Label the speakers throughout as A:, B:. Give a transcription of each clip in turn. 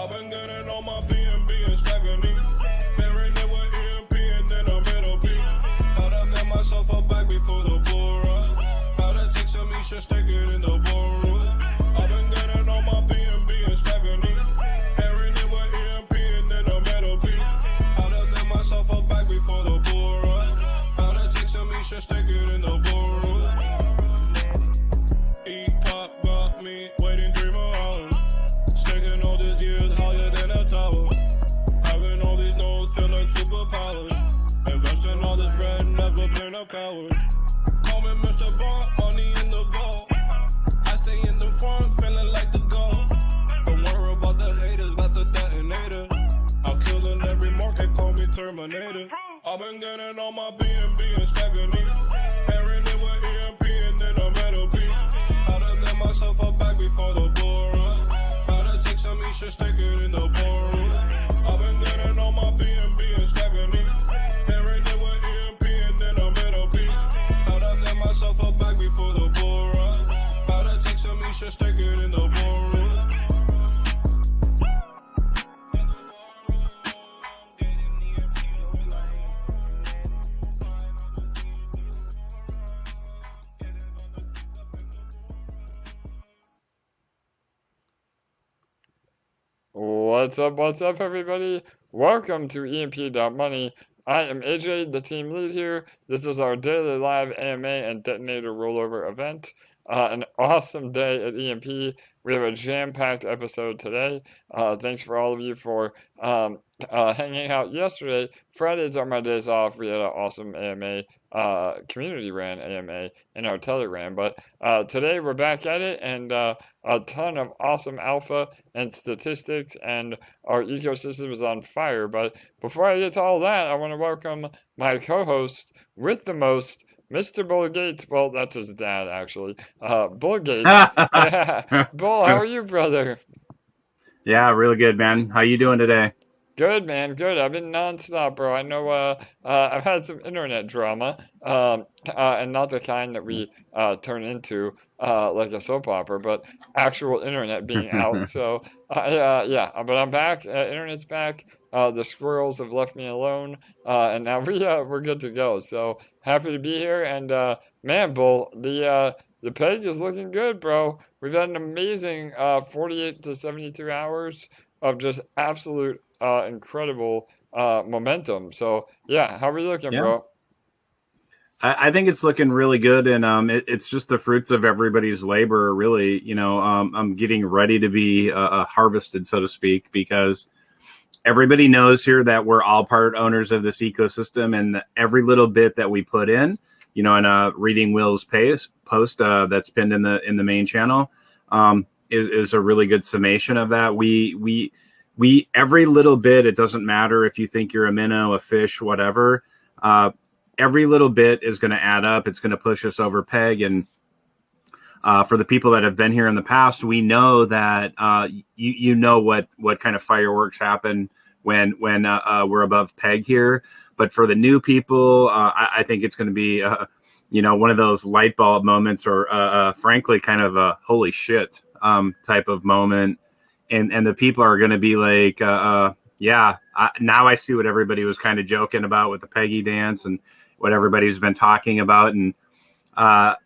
A: I've been getting on my BNB and stacking these. Pairing it with EMP and then a middle piece. How to get myself a bag before the bull rush. How to take some ESHARES, stick it in the ballroom. I've been getting on my BNB and stacking these. Pairing it with EMP and then a middle piece. How to get myself a bag before the bull rush. How to take some ESHARES, stick it in the ballroom. E-pop got me waiting 3 more hours. Sticking all these years higher than a tower. Having all these nodes feel like superpowers. Investing all this bread, never been a coward. Call me Mr. Bond, money in the vault. I stay in the front, feeling like the goal. Don't worry about the haters, got the detonator. I'm killing every market, call me Terminator. I've been getting on my BNB and stacking these. Pairing it with EMP and then a metal piece. How to get myself a bag before the bull rush. Some ESHARES, stick it in the ballroom. I've been getting on my BNB and stacking these. Pairing it with EMP and then a middle piece. How to get myself a bag before the bull rush. How to take some ESHARES, stick it in the ballroom.
B: What's up, everybody? Welcome to EMP.Money. I am AJ, the team lead here. This is our daily live AMA and Detonator rollover event. An awesome day at EMP. We have a jam-packed episode today. Thanks for all of you for hanging out yesterday. Fridays are my days off. We had an awesome AMA, community ran AMA in our Telegram. But today we're back at it, and a ton of awesome alpha and statistics, and our ecosystem is on fire. But before I get to all that, I want to welcome my co-host with the most, Mr. Bull Gates. Well, that's his dad, actually. Bull Gates. Bull, how are you, brother?
C: Yeah, really good, man. How you doing today?
B: Good, man. Good. I've been nonstop, bro. I know I've had some internet drama, and not the kind that we turn into like a soap opera, but actual internet being out. So, yeah, but I'm back. Internet's back. The squirrels have left me alone, and now we're good to go. So happy to be here. And man, Bull, the peg is looking good, bro. We've had an amazing 48 to 72 hours of just absolute incredible momentum. So yeah, how are we looking, bro?
C: I think it's looking really good, and it's just the fruits of everybody's labor, really. You know, I'm getting ready to be harvested, so to speak, because everybody knows here that we're all part owners of this ecosystem, and every little bit that we put in, you know, in Reading Will's post that's pinned in the main channel, is a really good summation of that. We every little bit, it doesn't matter if you think you're a minnow, a fish, whatever. Every little bit is going to add up. It's going to push us over peg. And for the people that have been here in the past, we know that you know what kind of fireworks happen when we're above peg here. But for the new people, I think it's going to be you know, one of those light bulb moments, or frankly, kind of a holy shit type of moment. And the people are going to be like, yeah, now I see what everybody was kind of joking about with the Peggy dance and what everybody's been talking about. And, I'm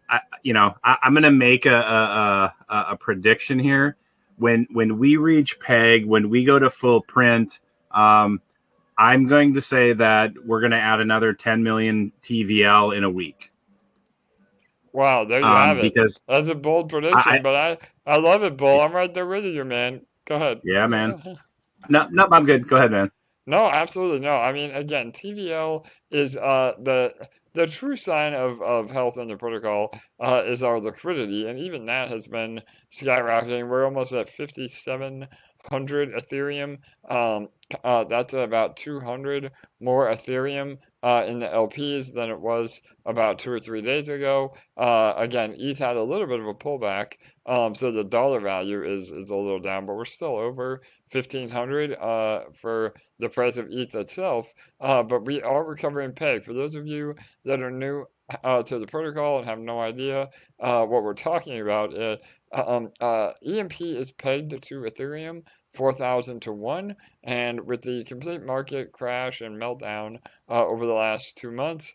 C: going to make a prediction here. When we reach peg, when we go to full print, I'm going to say that we're going to add another 10 million TVL in a week.
B: Wow, there you have it.
C: Because
B: that's a bold prediction, but I love it, Bull. I'm right there with you, man. Go ahead.
C: Yeah, man. No, I'm good. Go ahead, man.
B: No, absolutely no. I mean, again, TVL is the true sign of health in the protocol is our liquidity, and even that has been skyrocketing. We're almost at 5,700 Ethereum. That's about 200 more Ethereum in the LPs than it was about 2 or 3 days ago. Again, ETH had a little bit of a pullback, so the dollar value is a little down, but we're still over 1,500 for the price of ETH itself. But we are recovering peg. For those of you that are new, to the protocol and have no idea what we're talking about, EMP is pegged to Ethereum 4,000 to 1, and with the complete market crash and meltdown over the last 2 months,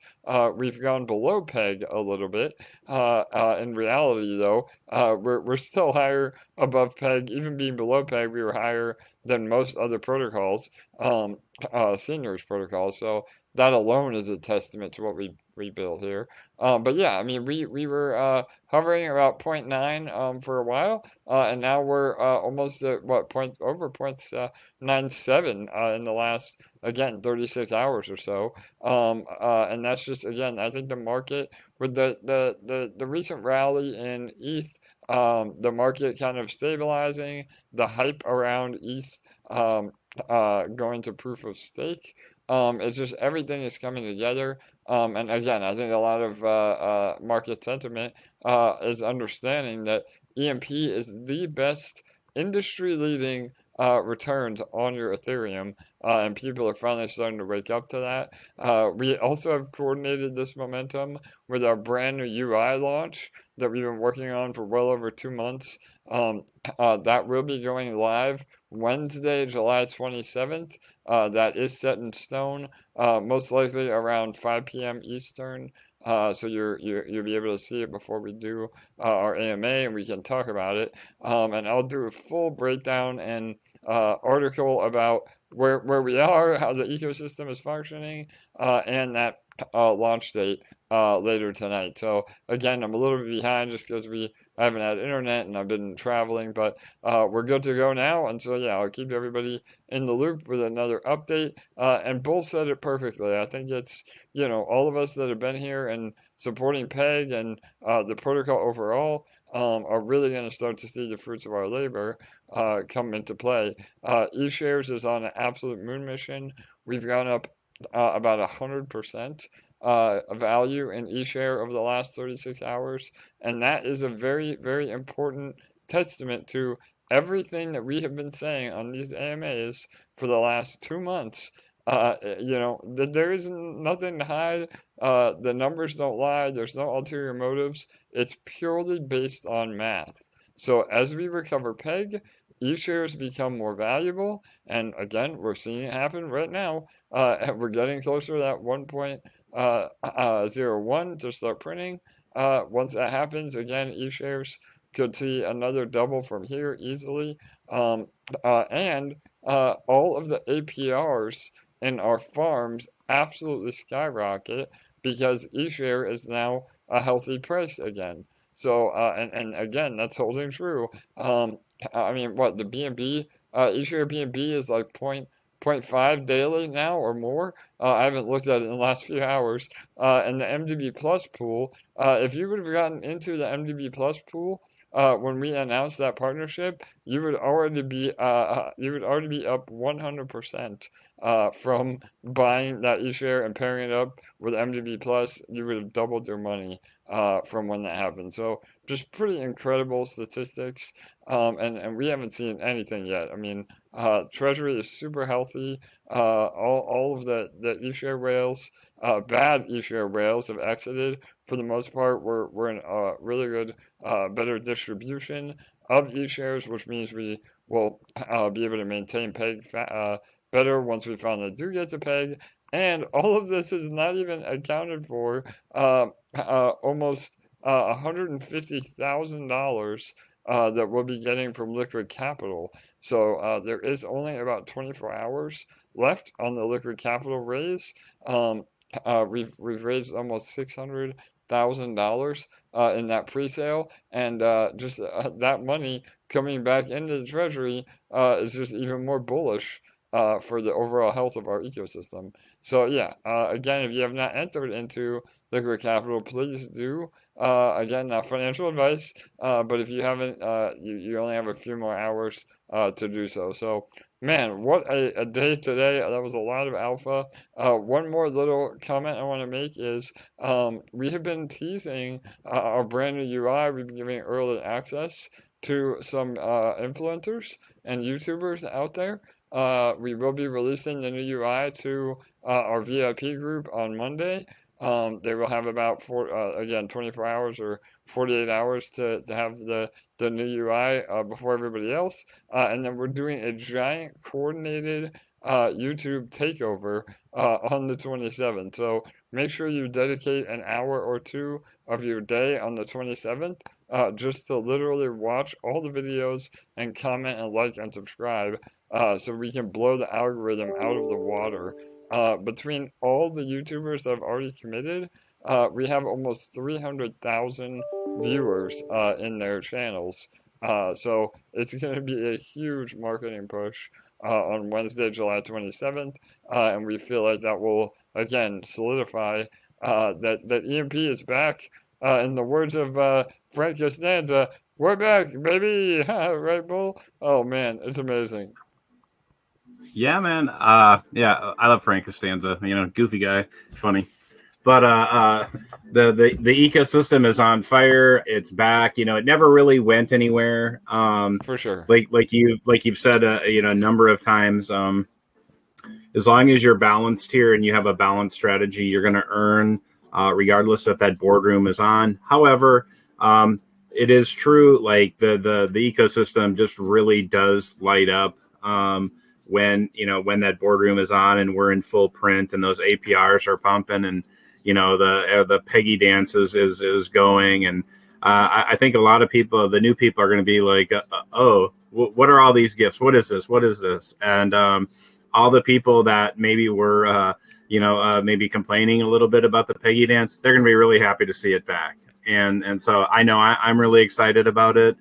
B: we've gone below peg a little bit. In reality, though, we're still higher above peg. Even being below peg, we were higher than most other protocols, seigniorage protocols. So that alone is a testament to what we built here. But yeah, I mean, we were hovering about 0.9 for a while, and now we're almost at what over 0.97 in the last, again, 36 hours or so. And that's just, again, I think the market with the recent rally in ETH, the market kind of stabilizing, the hype around ETH going to proof of stake. It's just everything is coming together. And again, I think a lot of market sentiment is understanding that EMP is the best industry-leading returns on your Ethereum, and people are finally starting to wake up to that. We also have coordinated this momentum with our brand new UI launch that we've been working on for well over 2 months. That will be going live Wednesday, July 27th. That is set in stone, most likely around 5 p.m. Eastern. So you'll be able to see it before we do our AMA, and we can talk about it. And I'll do a full breakdown and article about where we are, how the ecosystem is functioning, and that launch date later tonight. So again, I'm a little bit behind just because I haven't had internet and I've been traveling, but we're good to go now. And so yeah, I'll keep everybody in the loop with another update. And Bull said it perfectly. I think it's, all of us that have been here and supporting PEG and the protocol overall are really going to start to see the fruits of our labor come into play. ESHARES is on an absolute moon mission. We've gone up about 100% value in eShare over the last 36 hours. And that is a very, very important testament to everything that we have been saying on these AMAs for the last 2 months. There is nothing to hide. The numbers don't lie. There's no ulterior motives. It's purely based on math. So as we recover PEG, eShares become more valuable. And again, we're seeing it happen right now. We're getting closer to that 1.01 to start printing. Once that happens, again, eShares could see another double from here easily. And all of the APRs in our farms absolutely skyrocket because eShare is now a healthy price again. So, and again, that's holding true. I mean, what, the BNB, eShare BNB is like 0.5 daily now or more. I haven't looked at it in the last few hours. And the MDB Plus pool, if you would have gotten into the MDB Plus pool when we announced that partnership, you would already be up 100% from buying that eShare and pairing it up with MDB Plus. You would have doubled your money from when that happened. So just pretty incredible statistics. And we haven't seen anything yet. I mean, Treasury is super healthy. All of the eShare whales, bad eShare whales have exited. For the most part, we're in a really good, better distribution of eShares, which means we will be able to maintain PEG better once we finally do get to PEG. And all of this is not even accounted for almost $150,000 that we'll be getting from liquid capital. So there is only about 24 hours left on the liquid capital raise. We've raised almost $600,000 in that pre-sale, and just that money coming back into the treasury is just even more bullish for the overall health of our ecosystem. So yeah, again, if you have not entered into liquid capital, please do. Again, not financial advice, but if you haven't, you only have a few more hours to do so. So man, what a day today. That was a lot of alpha. One more little comment I want to make is we have been teasing our brand new UI. We've been giving early access to some influencers and YouTubers out there. We will be releasing the new UI to our VIP group on Monday. They will have about 24 hours or 48 hours to have the new UI before everybody else. And then we're doing a giant coordinated YouTube takeover on the 27th. So make sure you dedicate an hour or two of your day on the 27th just to literally watch all the videos and comment and like and subscribe so we can blow the algorithm out of the water. Between all the YouTubers that have already committed, we have almost 300,000 viewers in their channels. So it's going to be a huge marketing push on Wednesday, July 27th, and we feel like that will again solidify that EMP is back. In the words of Frank Costanza, we're back, baby! Right, Bull? Oh man, it's amazing.
C: Yeah, man. Yeah, I love Frank Costanza. Goofy guy, funny. But the ecosystem is on fire. It's back. It never really went anywhere.
B: For sure.
C: Like you've said, a number of times. As long as you're balanced here and you have a balanced strategy, you're going to earn, regardless if that boardroom is on. However, it is true. Like the ecosystem just really does light up. When that boardroom is on and we're in full print and those APRs are pumping and the Peggy dances is going, and I think a lot of people, the new people, are going to be like, oh, what are all these gifts? What is this? And all the people that maybe were maybe complaining a little bit about the Peggy dance, they're going to be really happy to see it back. And so I know I'm really excited about it.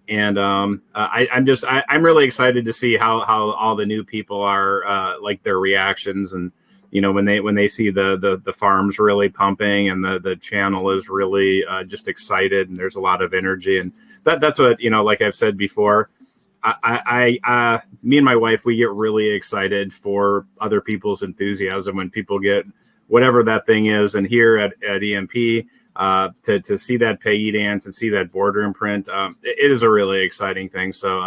C: And I'm really excited to see how all the new people are, like their reactions, and when they see the farms really pumping and the channel is really just excited, and there's a lot of energy, and that's what like I've said before. Me and my wife, we get really excited for other people's enthusiasm when people get whatever that thing is, and here at EMP. To see that Peggy dance and see that boardroom print, it is a really exciting thing. So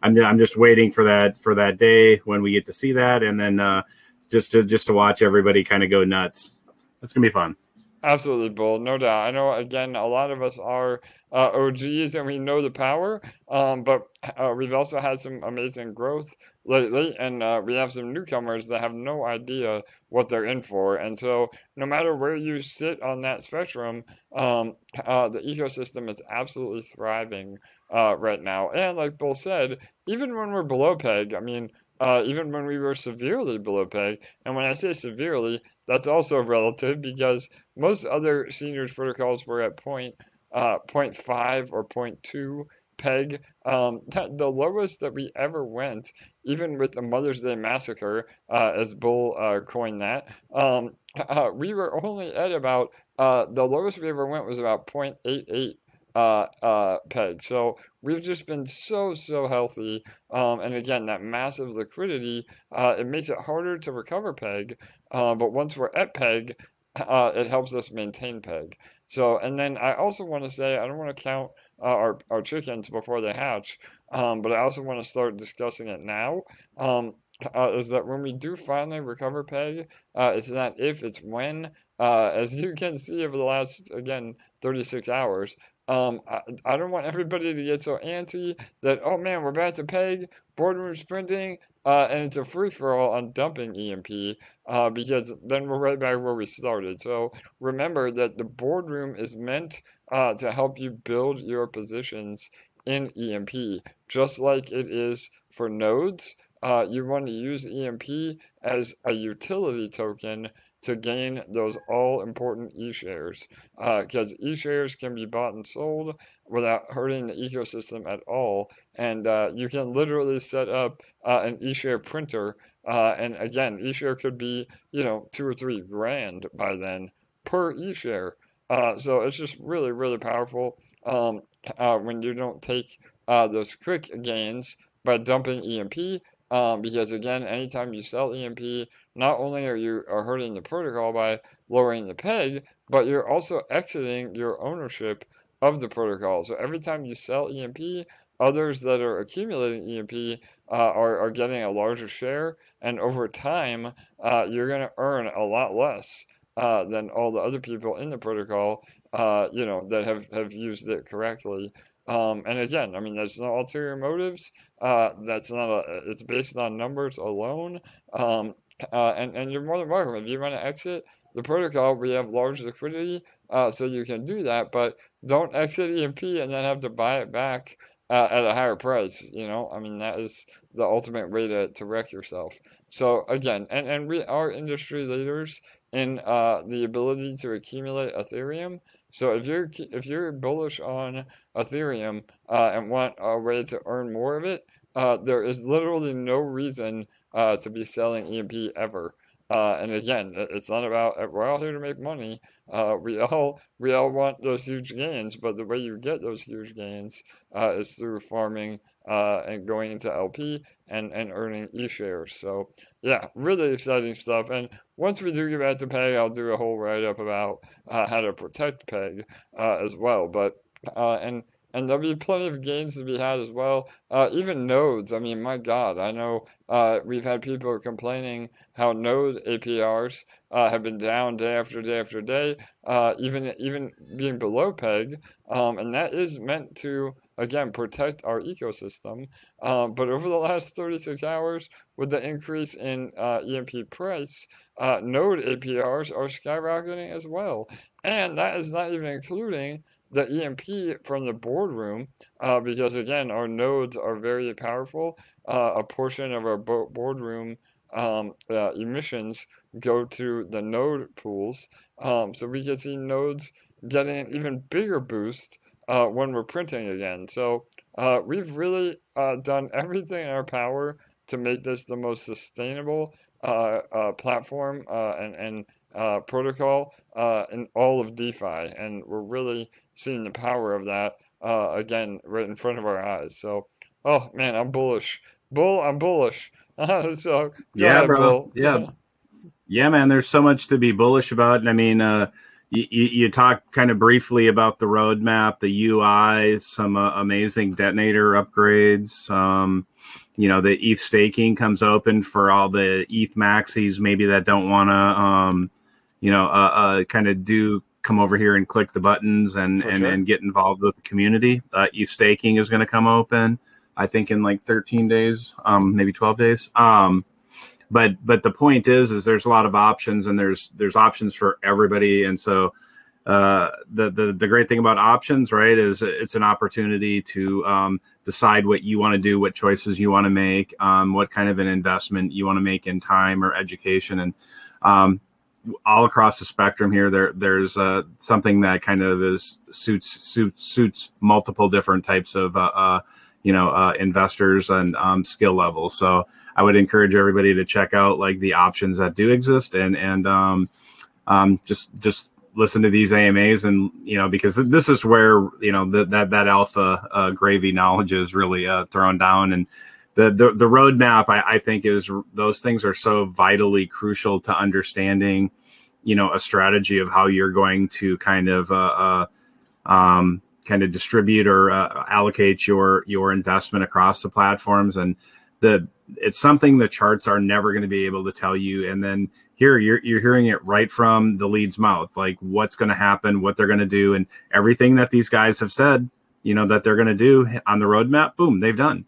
C: I'm just waiting for that day when we get to see that, and then just to watch everybody kind of go nuts. It's gonna be fun.
B: Absolutely, Bull. No doubt. I know, again, a lot of us are OGs and we know the power, but we've also had some amazing growth lately, and we have some newcomers that have no idea what they're in for. And so, no matter where you sit on that spectrum, the ecosystem is absolutely thriving right now. And like Bull said, even when we're below peg, I mean, even when we were severely below peg, and when I say severely, that's also relative because most other seniors protocols were at point 0.5 or 0.2 peg. The lowest that we ever went, even with the Mother's Day massacre, as Bull coined that, we were only at about the lowest we ever went was about 0.88 peg. So we've just been so healthy, and again, that massive liquidity, it makes it harder to recover peg, but once we're at peg, it helps us maintain peg. So, and then I also want to say, I don't want to count our chickens before they hatch, but I also want to start discussing it now. Is that when we do finally recover peg, it's not if, it's when. As you can see over the last, again, 36 hours, I don't want everybody to get so antsy that, oh man, we're back to peg, boardroom sprinting, and it's a free-for-all on dumping EMP, because then we're right back where we started. So remember that the boardroom is meant to help you build your positions in EMP, just like it is for nodes. You want to use EMP as a utility token to gain those all-important ESHARES, because ESHARES can be bought and sold without hurting the ecosystem at all, and you can literally set up an ESHARE printer, and again, ESHARE could be, 2 or 3 grand by then per ESHARE, so it's just really powerful when you don't take those quick gains by dumping EMP, because again, anytime you sell EMP, not only are you hurting the protocol by lowering the peg, but you're also exiting your ownership of the protocol. So every time you sell EMP, others that are accumulating EMP are getting a larger share, and over time, you're going to earn a lot less than all the other people in the protocol, you know, that have used it correctly. And again, I mean, there's no ulterior motives. That's not it's based on numbers alone. And you're more than welcome. If you want to exit the protocol, we have large liquidity, so you can do that, but don't exit EMP and then have to buy it back at a higher price. You know, I mean, that is the ultimate way to wreck yourself. So again, and we are industry leaders in the ability to accumulate Ethereum. So if you're bullish on Ethereum and want a way to earn more of it, there is literally no reason to be selling EMP ever. And again, it's not about we're all here to make money. We all want those huge gains, but the way you get those huge gains is through farming and going into LP and earning ESHARES. So yeah, really exciting stuff. And once we do get back to PEG, I'll do a whole write-up about how to protect PEG as well. But and there'll be plenty of gains to be had as well. Even nodes. I mean, my God, I know we've had people complaining how node APRs have been down day after day after day, even being below PEG, and that is meant to again protect our ecosystem. But over the last 36 hours, with the increase in EMP price, node APRs are skyrocketing as well, and that is not even including the EMP from the boardroom, because again, our nodes are very powerful. A portion of our boardroom emissions go to the node pools, so we can see nodes getting an even bigger boost when we're printing again. So we've really done everything in our power to make this the most sustainable platform and protocol in all of DeFi, and we're really seeing the power of that again right in front of our eyes. So, oh man, I'm bullish. I'm bullish. So go
C: Yeah,
B: ahead,
C: bro.
B: Bull.
C: Yeah. Yeah, man, there's so much to be bullish about. And I mean, you talked kind of briefly about the roadmap, the UI, some amazing detonator upgrades. You know, the ETH staking comes open for all the ETH maxis, maybe that don't want to, kind of come over here and click the buttons and
B: Sure.
C: get involved with the community. ETH staking is going to come open, I think, in like 13 days, maybe 12 days. But the point is there's a lot of options, and there's options for everybody. And so the great thing about options, right, is it's an opportunity to decide what you want to do, what choices you want to make, what kind of an investment you want to make in time or education. And all across the spectrum here, there's something that kind of suits multiple different types of investors and skill levels. So I would encourage everybody to check out like the options that do exist, and just listen to these AMAs, and because this is where that alpha gravy knowledge is really thrown down. And the roadmap, I think, is those things are so vitally crucial to understanding a strategy of how you're going to kind of distribute or allocate your investment across the platforms. And it's something the charts are never going to be able to tell you. And then here you're hearing it right from the lead's mouth, like what's going to happen, what they're going to do, and everything that these guys have said, that they're going to do on the roadmap, boom, they've done.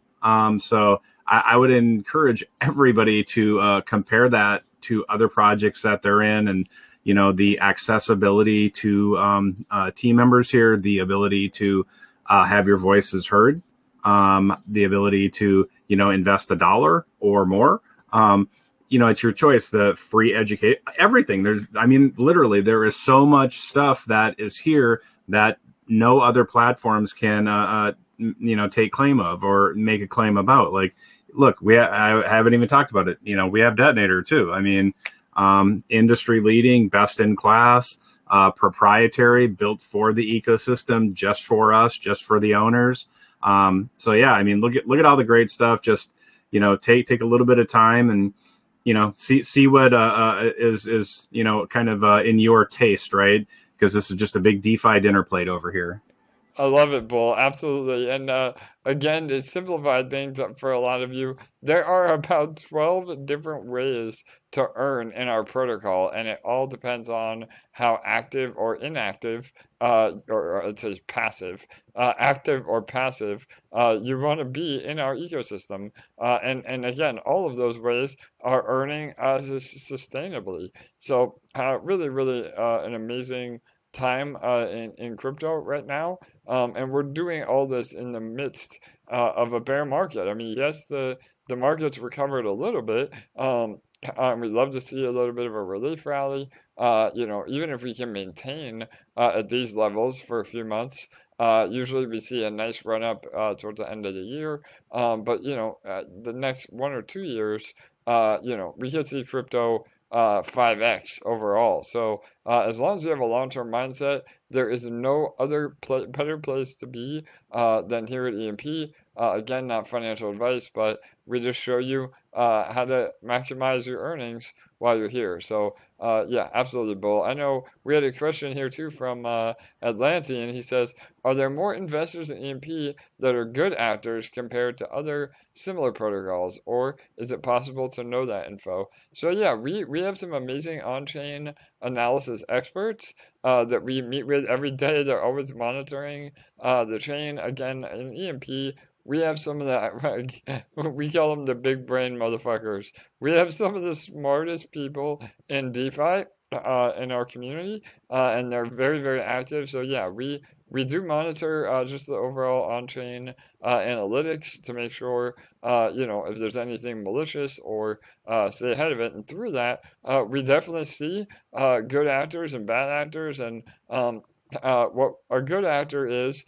C: So I would encourage everybody to compare that to other projects that they're in, and the accessibility to team members here, the ability to have your voices heard, the ability to invest $1 or more. It's your choice. The free educate, everything. Literally, there is so much stuff that is here that no other platforms can take claim of or make a claim about. Like, look, I haven't even talked about it. We have Detonator too. Industry leading, best in class, proprietary, built for the ecosystem, just for us, just for the owners. So yeah, look at all the great stuff. Just take a little bit of time and see what is kind of in your taste, right? Because this is just a big DeFi dinner plate over here.
B: I love it, Bull. Absolutely. And again, to simplify things up for a lot of you, there are about 12 different ways to earn in our protocol, and it all depends on how active or inactive, or it says passive, active or passive, you want to be in our ecosystem. And again, all of those ways are earning sustainably. So really, really an amazing time in crypto right now. And we're doing all this in the midst of a bear market. I mean, yes, the market's recovered a little bit. We'd love to see a little bit of a relief rally. Even if we can maintain at these levels for a few months, usually we see a nice run up towards the end of the year. But the next 1 or 2 years, we could see crypto 5x overall. So as long as you have a long-term mindset, there is no other better place to be than here at EMP. Again, not financial advice, but we just show you how to maximize your earnings while you're here. So yeah, absolutely, Bull. I know we had a question here too from Atlantean. He says, are there more investors in EMP that are good actors compared to other similar protocols, or is it possible to know that info? So yeah, we have some amazing on-chain analysis experts that we meet with every day. They're always monitoring the chain. Again, in EMP, we have some of the, we call them the big brain motherfuckers. We have some of the smartest people in DeFi in our community, and they're very, very active. So yeah, we do monitor just the overall on-chain analytics to make sure, if there's anything malicious or stay ahead of it. And through that, we definitely see good actors and bad actors. And what a good actor is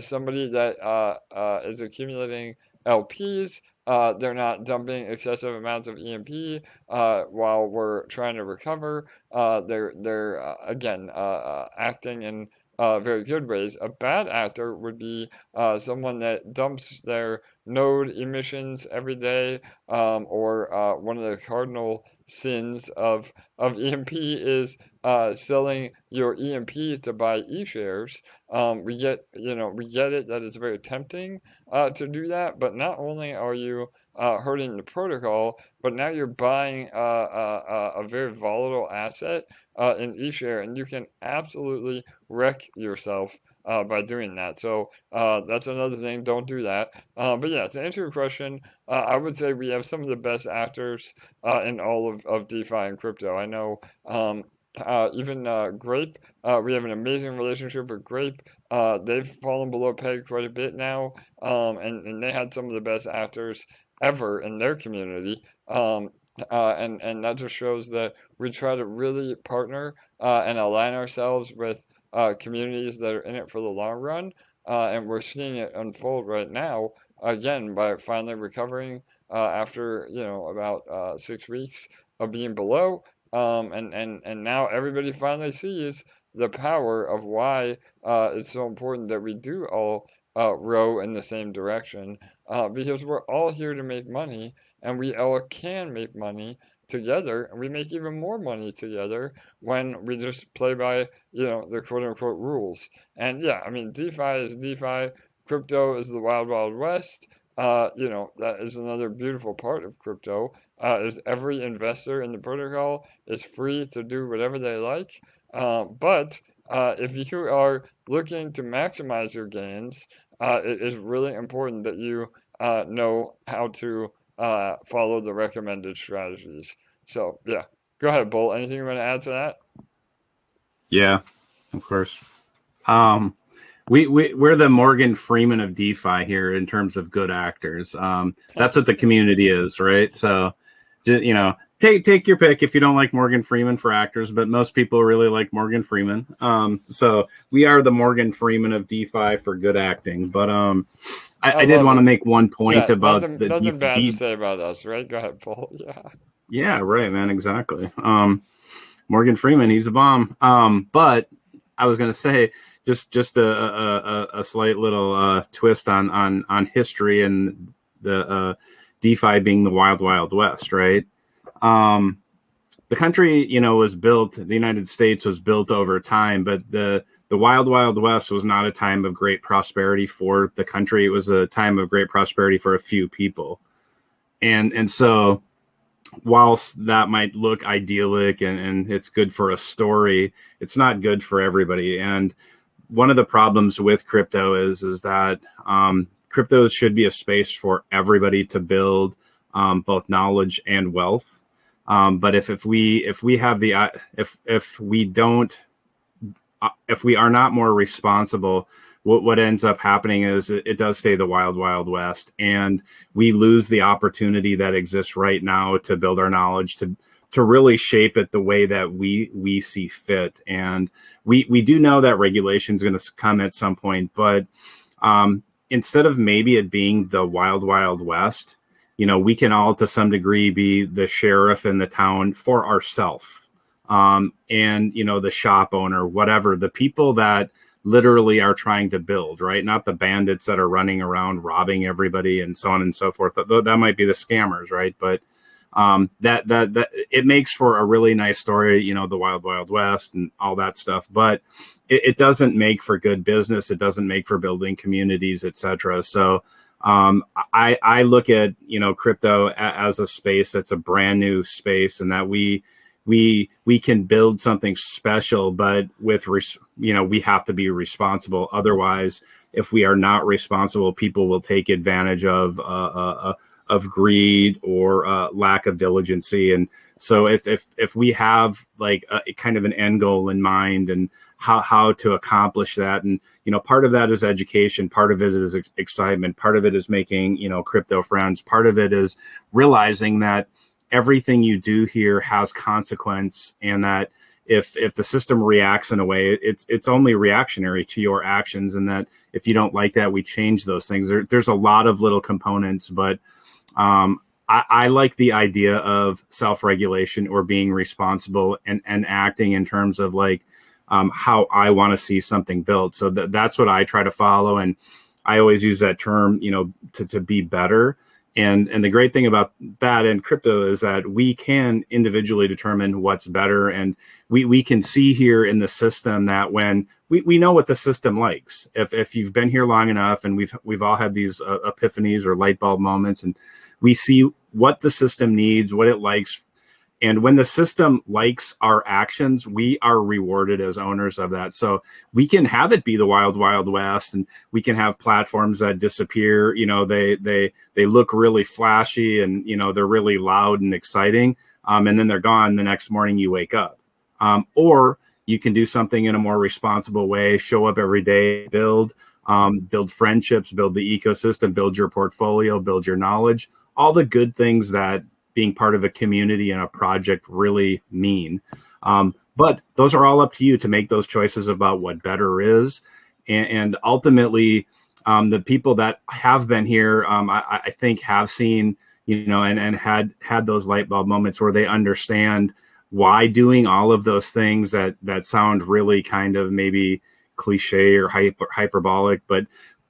B: somebody that is accumulating LPs. They're not dumping excessive amounts of EMP while we're trying to recover. They're again acting in very good ways. A bad actor would be someone that dumps their node emissions every day, or one of the cardinal sins of EMP is selling your EMP to buy ESHARES. We get it that it's very tempting to do that, but not only are you hurting the protocol, but now you're buying a very volatile asset in eShare, and you can absolutely wreck yourself by doing that. So that's another thing. Don't do that. But yeah, to answer your question, I would say we have some of the best actors in all of DeFi and crypto. I know even Grape, we have an amazing relationship with Grape. They've fallen below peg quite a bit now, and they had some of the best actors ever in their community. And that just shows that we try to really partner and align ourselves with communities that are in it for the long run. And we're seeing it unfold right now, again, by finally recovering after, about 6 weeks of being below. And now everybody finally sees the power of why it's so important that we do all row in the same direction, because we're all here to make money, and we all can make money together, and we make even more money together when we just play by, the quote unquote rules. And yeah, I mean, DeFi is DeFi, crypto is the wild, wild west. That is another beautiful part of crypto, is every investor in the protocol is free to do whatever they like. But if you are looking to maximize your gains, it is really important that you know how to follow the recommended strategies. So yeah, go ahead, Bull. Anything you want to add to that?
C: Yeah, of course. We're the Morgan Freeman of DeFi here in terms of good actors. That's what the community is, right? So, take your pick if you don't like Morgan Freeman for actors, but most people really like Morgan Freeman. So we are the Morgan Freeman of DeFi for good acting. But I did want to make one point about
B: nothing bad to say about us, right? Go ahead, Paul. Yeah.
C: Yeah, right, man. Exactly. Morgan Freeman, he's a bomb. But I was gonna say just a slight little twist on history and the DeFi being the wild, wild west, right? The country, was built. The United States was built over time, but the the Wild West was not a time of great prosperity for the country. It was a time of great prosperity for a few people. And so whilst that might look idyllic and it's good for a story, it's not good for everybody. And one of the problems with crypto is that crypto should be a space for everybody to build both knowledge and wealth. But if we are not more responsible, what ends up happening is it does stay the wild west, and we lose the opportunity that exists right now to build our knowledge, to really shape it the way that we see fit. And we do know that regulation is going to come at some point, but instead of maybe it being the wild west, we can all to some degree be the sheriff in the town for ourselves. And the shop owner, whatever, the people that literally are trying to build, right? Not the bandits that are running around robbing everybody and so on and so forth. That might be the scammers, right? But that it makes for a really nice story, the wild west and all that stuff. But it doesn't make for good business. It doesn't make for building communities, etc. So I look at crypto as a space that's a brand new space, and that we can build something special, but we have to be responsible. Otherwise, if we are not responsible, people will take advantage of greed or lack of diligency. And so if we have like a kind of an end goal in mind and how to accomplish that, and part of that is education, part of it is excitement, part of it is making crypto friends, part of it is realizing that everything you do here has consequence, and that if the system reacts in a way, it's only reactionary to your actions, and that if you don't like that, we change those things. There's a lot of little components, but I like the idea of self-regulation or being responsible and acting in terms of like how I want to see something built. So that's what I try to follow, and I always use that term, to be better. And the great thing about that in crypto is that we can individually determine what's better. And we can see here in the system that when we know what the system likes, if you've been here long enough, and we've all had these epiphanies or light bulb moments, and we see what the system needs, what it likes. And when the system likes our actions, we are rewarded as owners of that. So we can have it be the wild west, and we can have platforms that disappear. They look really flashy, and they're really loud and exciting, and then they're gone the next morning you wake up. Or you can do something in a more responsible way, show up every day, build friendships, build the ecosystem, build your portfolio, build your knowledge, all the good things that being part of a community and a project really mean. But those are all up to you to make those choices about what better is. And ultimately, the people that have been here, I think have seen, and had those light bulb moments where they understand why doing all of those things that sound really kind of maybe cliche or hyperbolic, but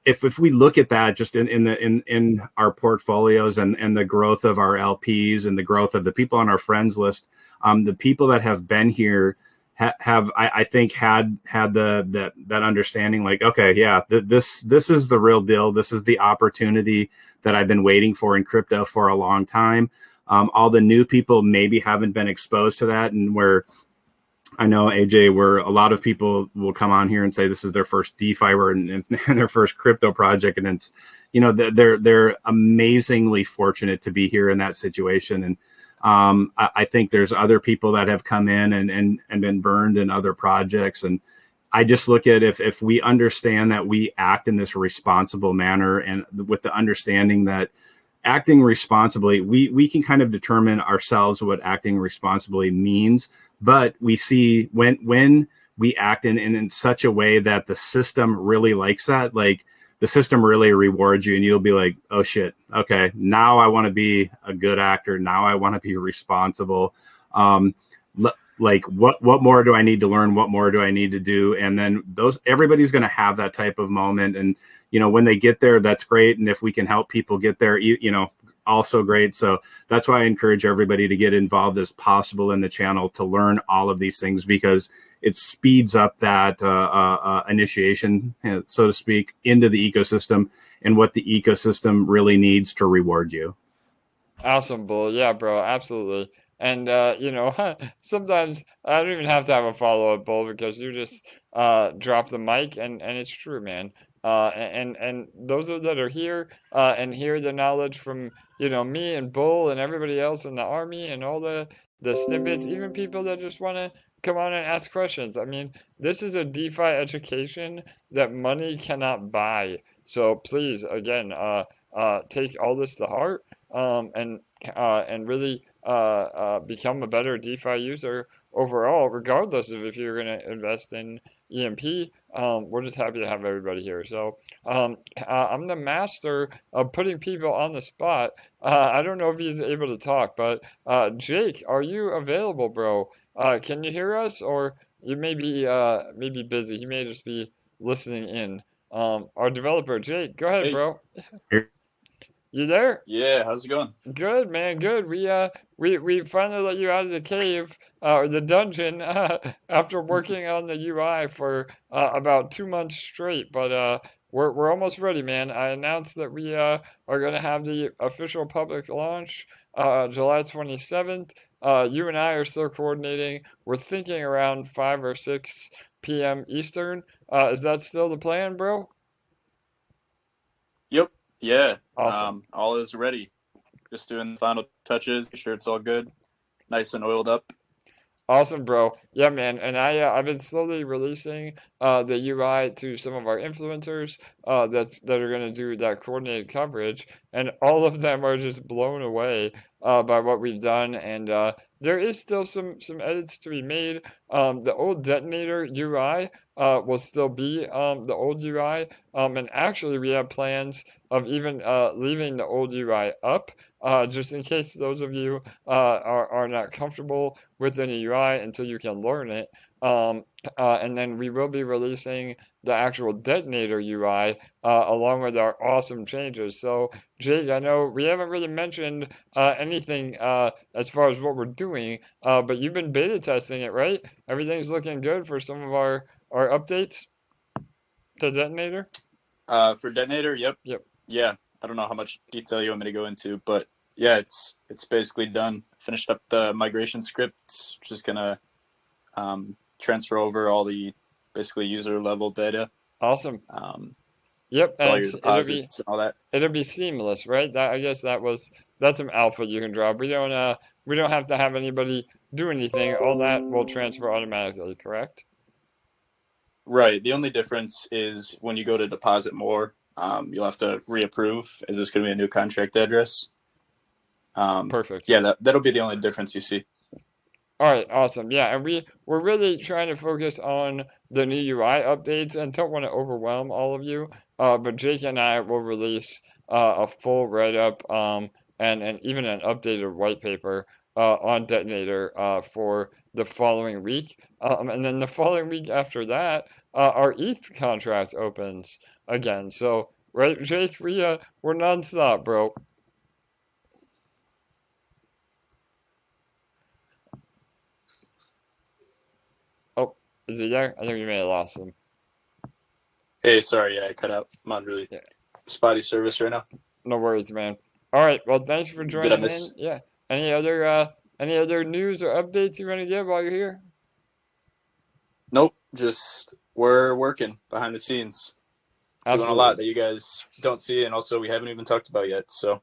C: if we look at that just in our portfolios and the growth of our LPs and the growth of the people on our friends list, the people that have been here have I think had that understanding, like, okay, yeah, this is the real deal. This is the opportunity that I've been waiting for in crypto for a long time. All the new people maybe haven't been exposed to that, and where I know, AJ, where a lot of people will come on here and say this is their first DeFi and their first crypto project, and it's, they're amazingly fortunate to be here in that situation. And I think there's other people that have come in and been burned in other projects, and I just look at if we understand that we act in this responsible manner, and with the understanding that acting responsibly, we can kind of determine ourselves what acting responsibly means. But we see when we act in such a way that the system really likes that, like the system really rewards you, and you'll be like, oh shit, okay, now I want to be a good actor. Now I want to be responsible. Like what more do I need to learn? What more do I need to do? And then everybody's going to have that type of moment. And, when they get there, that's great. And if we can help people get there, also great. So that's why I encourage everybody to get involved as possible in the channel to learn all of these things, because it speeds up that initiation, so to speak, into the ecosystem and what the ecosystem really needs to reward you.
B: Awesome, Bull. Yeah, bro, absolutely. And you know, sometimes I don't even have to have a follow-up, Bull, because you just drop the mic, and it's true, man. And those that are here and hear the knowledge from, you know, me and Bull and everybody else in the army and all the snippets, even people that just want to come on and ask questions. I mean, this is a DeFi education that money cannot buy. So please, again, take all this to heart, and really become a better DeFi user overall, regardless of if you're going to invest in EMP. We're just happy to have everybody here. So I'm the master of putting people on the spot. I don't know if he's able to talk, but Jake, are you available, bro? Can you hear us, or you may be busy? He may just be listening in. Our developer, Jake, go ahead,
D: Hey.
B: bro.
C: Here.
B: You there?
D: Yeah, how's it going?
B: Good, man. Good. We finally let you out of the cave or the dungeon after working on the UI for about 2 months straight. But we're almost ready, man. I announced that we are gonna have the official public launch July 27th. You and I are still coordinating. We're thinking around 5 or 6 p.m. Eastern. Is that still the plan, bro?
D: Yep. Yeah.
B: Awesome.
D: All is ready. Just doing the final touches. Make sure it's all good, nice and oiled up.
B: Awesome, bro. Yeah, man. And I've been slowly releasing the UI to some of our influencers that are gonna do that coordinated coverage, and all of them are just blown away by what we've done. And there is still some edits to be made. The old Detonator UI will still be the old UI, and actually we have plans of even leaving the old UI up. Just in case those of you are not comfortable with any UI until you can learn it. And then we will be releasing the actual Detonator UI along with our awesome changes. So, Jake, I know we haven't really mentioned anything as far as what we're doing, but you've been beta testing it, right? Everything's looking good for some of our updates to Detonator?
D: For Detonator, yep.
B: Yep.
D: Yeah. I don't know how much detail you want me to go into, but yeah, it's basically done. Finished up the migration script. Just gonna transfer over all the basically user level data.
B: Awesome. Yep,
D: All
B: and
D: your deposits and all that.
B: it'll be seamless, right? I guess that's some alpha you can drop. We don't have to have anybody do anything. All that will transfer automatically, correct?
D: Right. The only difference is when you go to deposit more, you'll have to reapprove. Is this going to be a new contract address?
B: Perfect.
D: Yeah, that'll be the only difference you see.
B: All right, awesome. Yeah, and we're really trying to focus on the new UI updates and don't want to overwhelm all of you. But Jake and I will release a full write-up and even an updated white paper on Detonator for the following week. And then the following week after that, our ETH contract opens again. So, right, Jake, we're nonstop, bro. Oh, is he there? I think we may have lost him.
D: Hey, sorry, yeah, I cut out. I'm on really spotty service right now.
B: No worries, man. All right, well, thanks for joining
D: Did I miss?
B: in. Yeah. Any other news or updates you want to give while you're here?
D: Nope, just we're working behind the scenes, doing a lot that you guys don't see, and also we haven't even talked about yet. So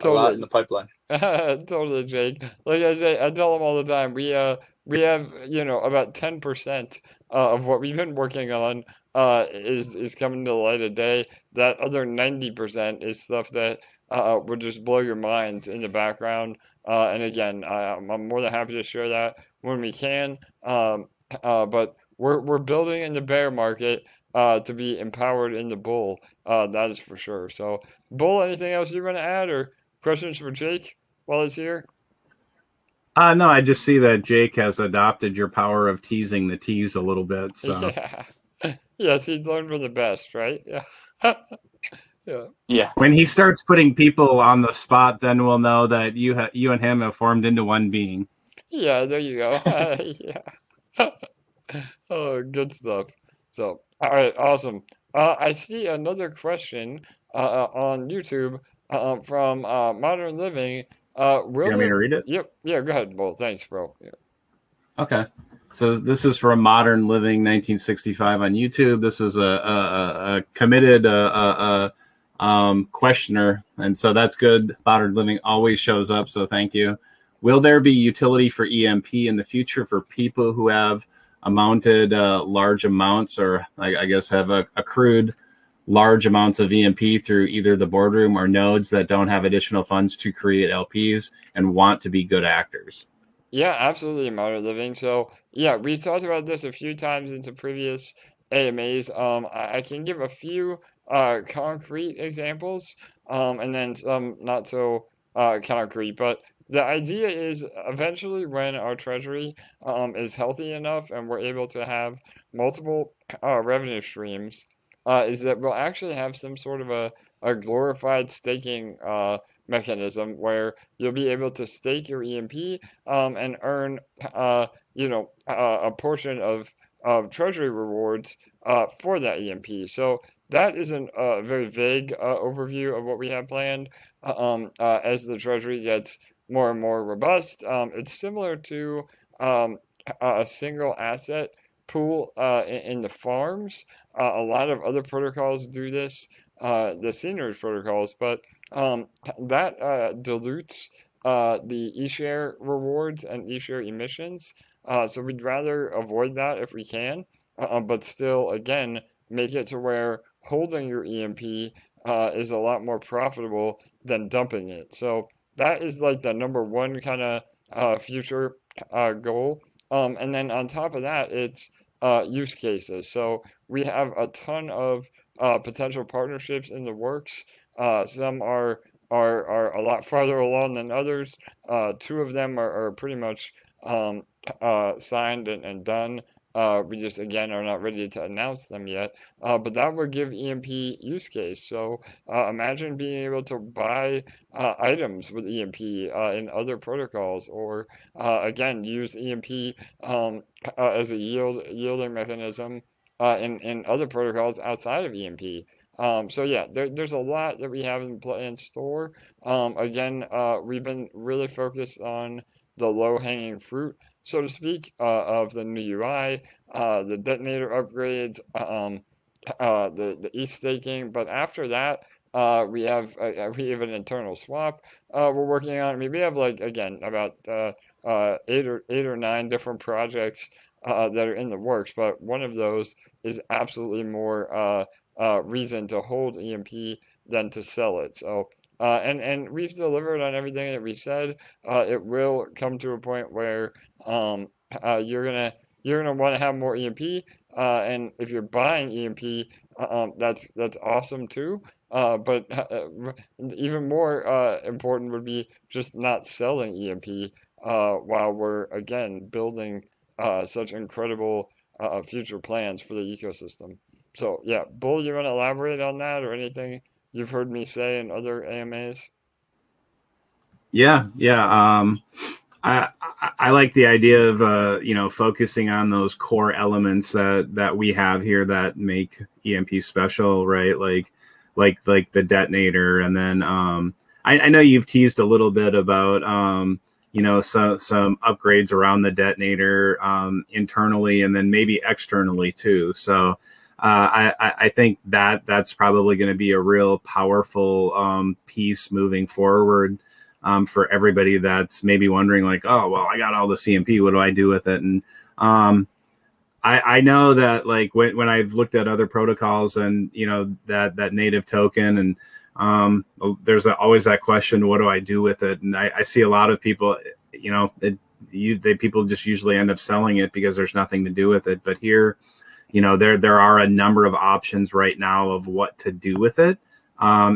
D: a lot in the pipeline.
B: Totally, Jake. Like I say, I tell them all the time, we have, about 10% of what we've been working on is coming to the light of day. That other 90% is stuff that would just blow your minds in the background. And again, I'm more than happy to share that when we can. But we're building in the bear market to be empowered in the bull. That is for sure. So, Bull, anything else you want to add or questions for Jake while he's here?
C: No, I just see that Jake has adopted your power of teasing the tease a little bit. So.
B: Yeah. Yes, he's learned from the best, right? Yeah. Yeah.
D: Yeah.
C: When he starts putting people on the spot, then we'll know that you and him have formed into one being.
B: Yeah, there you go. Yeah. Oh, good stuff. So, all right, awesome. I see another question on YouTube from Modern Living.
C: You
B: Will
C: want me
B: there?
C: to read it?
B: Yep, yeah, go ahead, Bull. Thanks, bro. Yeah.
C: Okay. So this is from Modern Living 1965 on YouTube. This is a committed questioner, and so that's good. Modern Living always shows up, so thank you. Will there be utility for EMP in the future for people who have amounted large amounts, or I guess have accrued large amounts of EMP through either the boardroom or nodes that don't have additional funds to create LPs and want to be good actors?
B: Yeah, absolutely, Modern Living. So, yeah, we talked about this a few times into previous AMAs. I can give a few concrete examples, and then some not so concrete. But the idea is eventually when our treasury is healthy enough and we're able to have multiple revenue streams, is that we'll actually have some sort of a glorified staking mechanism where you'll be able to stake your EMP and earn, a portion of treasury rewards for that EMP. So that is a very vague overview of what we have planned. As the treasury gets more and more robust, it's similar to a single asset pool in the farms. A lot of other protocols do this, the seigniorage protocols, but that dilutes the ESHARE rewards and ESHARE emissions. So we'd rather avoid that if we can, but still, again, make it to where holding your EMP is a lot more profitable than dumping it. So that is like the number one kind of future goal. And then on top of that, it's use cases. So we have a ton of potential partnerships in the works. Some are a lot farther along than others. Two of them are pretty much signed and done. We just again are not ready to announce them yet. But that would give EMP use case. So imagine being able to buy items with EMP in other protocols, or again use EMP as a yielding mechanism in other protocols outside of EMP. So yeah, there's a lot that we have in store. Again, we've been really focused on the low-hanging fruit, so to speak, of the new UI, the detonator upgrades, the ETH staking. But after that, we have an internal swap we're working on. I mean, we have like again about eight or nine different projects that are in the works, but one of those is absolutely more reason to hold EMP than to sell it. So, and we've delivered on everything that we said. It will come to a point where you're gonna want to have more EMP, and if you're buying EMP, that's awesome too. But even more important would be just not selling EMP while we're again building such incredible future plans for the ecosystem. So yeah, Bull, you want to elaborate on that or anything you've heard me say in other AMAs?
C: Yeah, yeah. I like the idea of focusing on those core elements that we have here that make EMP special, right? Like the detonator, and then I know you've teased a little bit about some upgrades around the detonator internally, and then maybe externally too. So I think that's probably going to be a real powerful piece moving forward. For everybody that's maybe wondering, like, oh, well, I got all the CMP, what do I do with it? And I know that, like, when I've looked at other protocols and that native token, and there's always that question, what do I do with it? And I see a lot of people, people just usually end up selling it because there's nothing to do with it. But here, there are a number of options right now of what to do with it.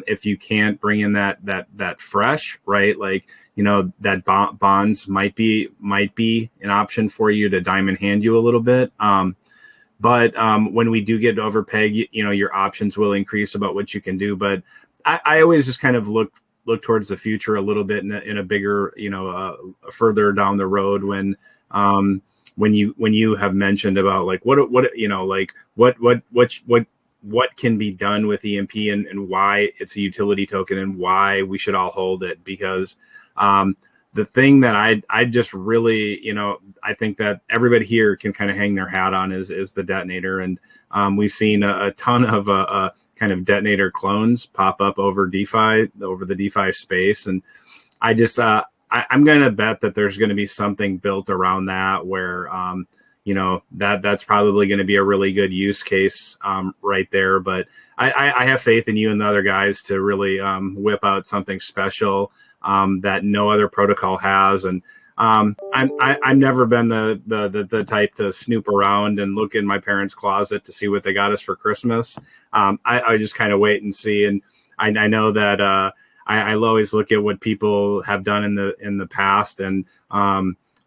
C: If you can't bring in that fresh, right? Like, that bonds might be an option for you to diamond hand you a little bit. But when we do get over PEG, your options will increase about what you can do. But I always just kind of look towards the future a little bit in a bigger, further down the road when, when you have mentioned about like what like what can be done with EMP and why it's a utility token and why we should all hold it, because the thing that I just really, I think that everybody here can kind of hang their hat on is the detonator. And we've seen a ton of kind of detonator clones pop up over the DeFi space. And I just, I'm going to bet that there's going to be something built around that where, that's probably going to be a really good use case right there. But I have faith in you and the other guys to really whip out something special that no other protocol has. And I've never been the type to snoop around and look in my parents' closet to see what they got us for Christmas. I just kind of wait and see. And I know that I always look at what people have done in the past, and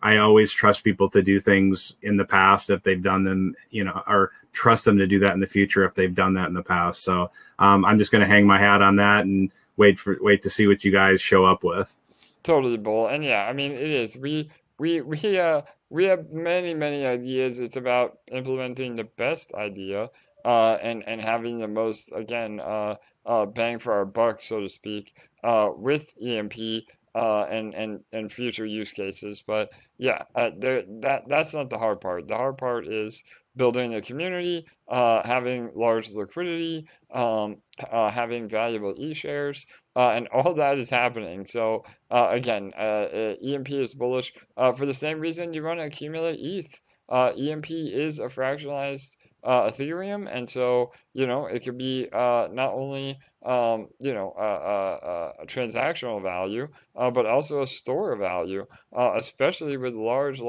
C: I always trust people to do things in the past if they've done them, or trust them to do that in the future if they've done that in the past. So I'm just going to hang my hat on that and wait to see what you guys show up with.
B: Totally, Bull. And yeah, I mean, it is. We have many ideas. It's about implementing the best idea, and having the most, again, bang for our buck, so to speak, with EMP, and future use cases. But yeah, that's not the hard part. The hard part is building a community, having large liquidity, having valuable ESHARES, and all that is happening. So again, EMP is bullish for the same reason you want to accumulate ETH. EMP is a fractionalized Ethereum, and so it could be not only a transactional value, but also a store of value, especially with large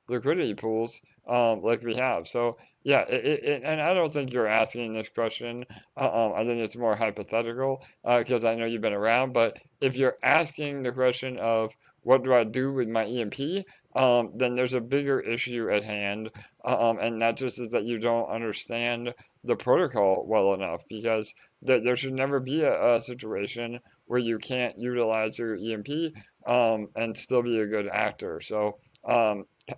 B: liquidity pools like we have. So yeah, and I don't think you're asking this question. I think it's more hypothetical because I know you've been around. But if you're asking the question of what do I do with my EMP, then there's a bigger issue at hand, and that just is that you don't understand the protocol well enough, because there should never be a situation where you can't utilize your EMP and still be a good actor. So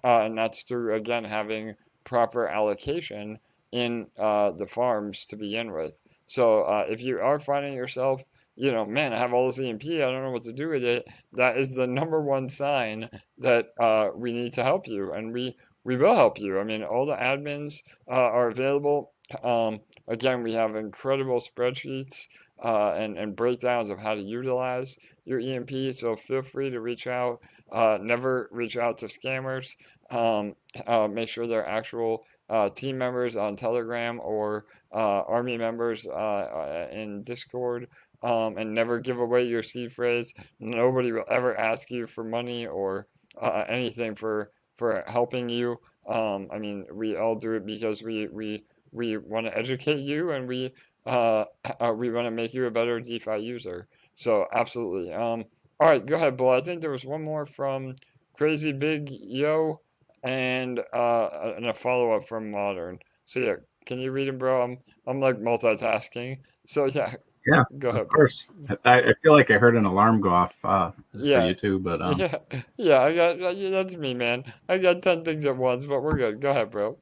B: and that's through, again, having proper allocation in the farms to begin with. So if you are finding yourself, man, I have all this EMP, I don't know what to do with it, that is the number one sign that we need to help you, and we will help you. I mean, all the admins are available. Again, we have incredible spreadsheets and breakdowns of how to utilize your EMP, so feel free to reach out. Never reach out to scammers. Make sure they're actual team members on Telegram or Army members in Discord, and never give away your seed phrase. Nobody will ever ask you for money or anything for helping you. I mean, we all do it because we want to educate you, and we want to make you a better DeFi user. So absolutely. All right, go ahead, Bull. I think there was one more from Crazy Big Yo, and a follow-up from Modern. So yeah, can you read them, bro? I'm like multitasking. So yeah,
C: Yeah,
B: go ahead,
C: of course. I feel like I heard an alarm go off for
B: Yeah,
C: you too, but
B: yeah. Yeah, that's me, man. I got 10 things at once, but we're good. Go ahead, bro.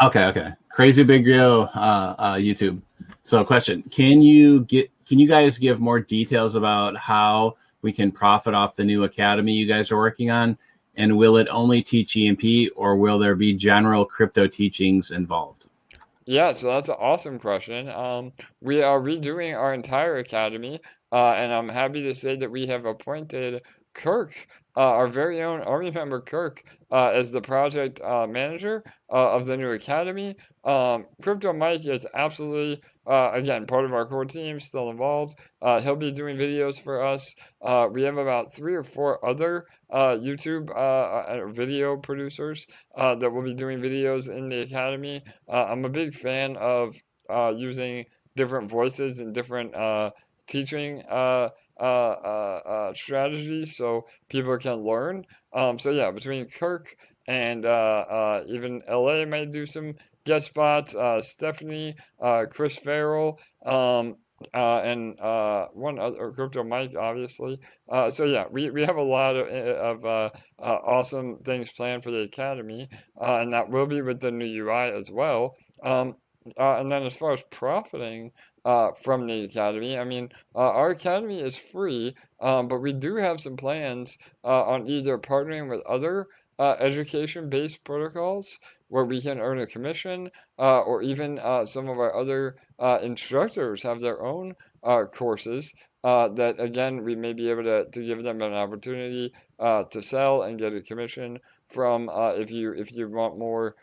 C: okay. Crazy Big Rio, YouTube. So, question: Can you guys give more details about how we can profit off the new academy you guys are working on, and will it only teach EMP, or will there be general crypto teachings involved?
B: Yeah, so that's an awesome question. We are redoing our entire academy, and I'm happy to say that we have appointed Kirk, our very own Army member Kirk, as the project manager of the new academy. Crypto Mike is absolutely, again, part of our core team, still involved. He'll be doing videos for us. We have about 3 or 4 other YouTube video producers that will be doing videos in the academy. I'm a big fan of using different voices and different teaching strategies so people can learn. So yeah, between Kirk and even LA might do some guest spots. Stephanie, Chris Farrell, and one other, Crypto Mike, obviously. So yeah, we have a lot of awesome things planned for the Academy, and that will be with the new UI as well. And then as far as profiting from the Academy, I mean, our Academy is free, but we do have some plans on either partnering with other education-based protocols where we can earn a commission, or even some of our other instructors have their own courses that, again, we may be able to give them an opportunity to sell and get a commission from if you want more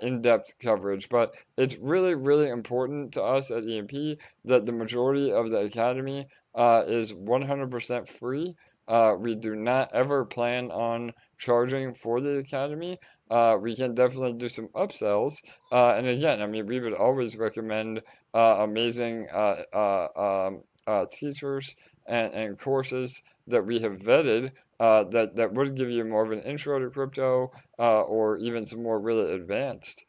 B: in-depth coverage. But it's really, really important to us at EMP that the majority of the Academy is 100% free. We do not ever plan on charging for the Academy. We can definitely do some upsells. And again, I mean, we would always recommend amazing teachers and courses that we have vetted that would give you more of an intro to crypto or even some more really advanced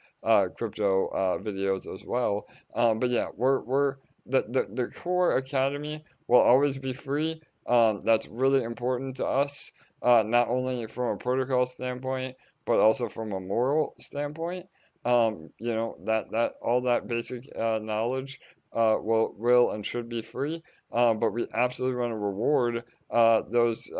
B: crypto videos as well. But yeah, the core academy will always be free. That's really important to us, not only from a protocol standpoint, but also from a moral standpoint. You know, that all that basic knowledge will and should be free. But we absolutely want to reward those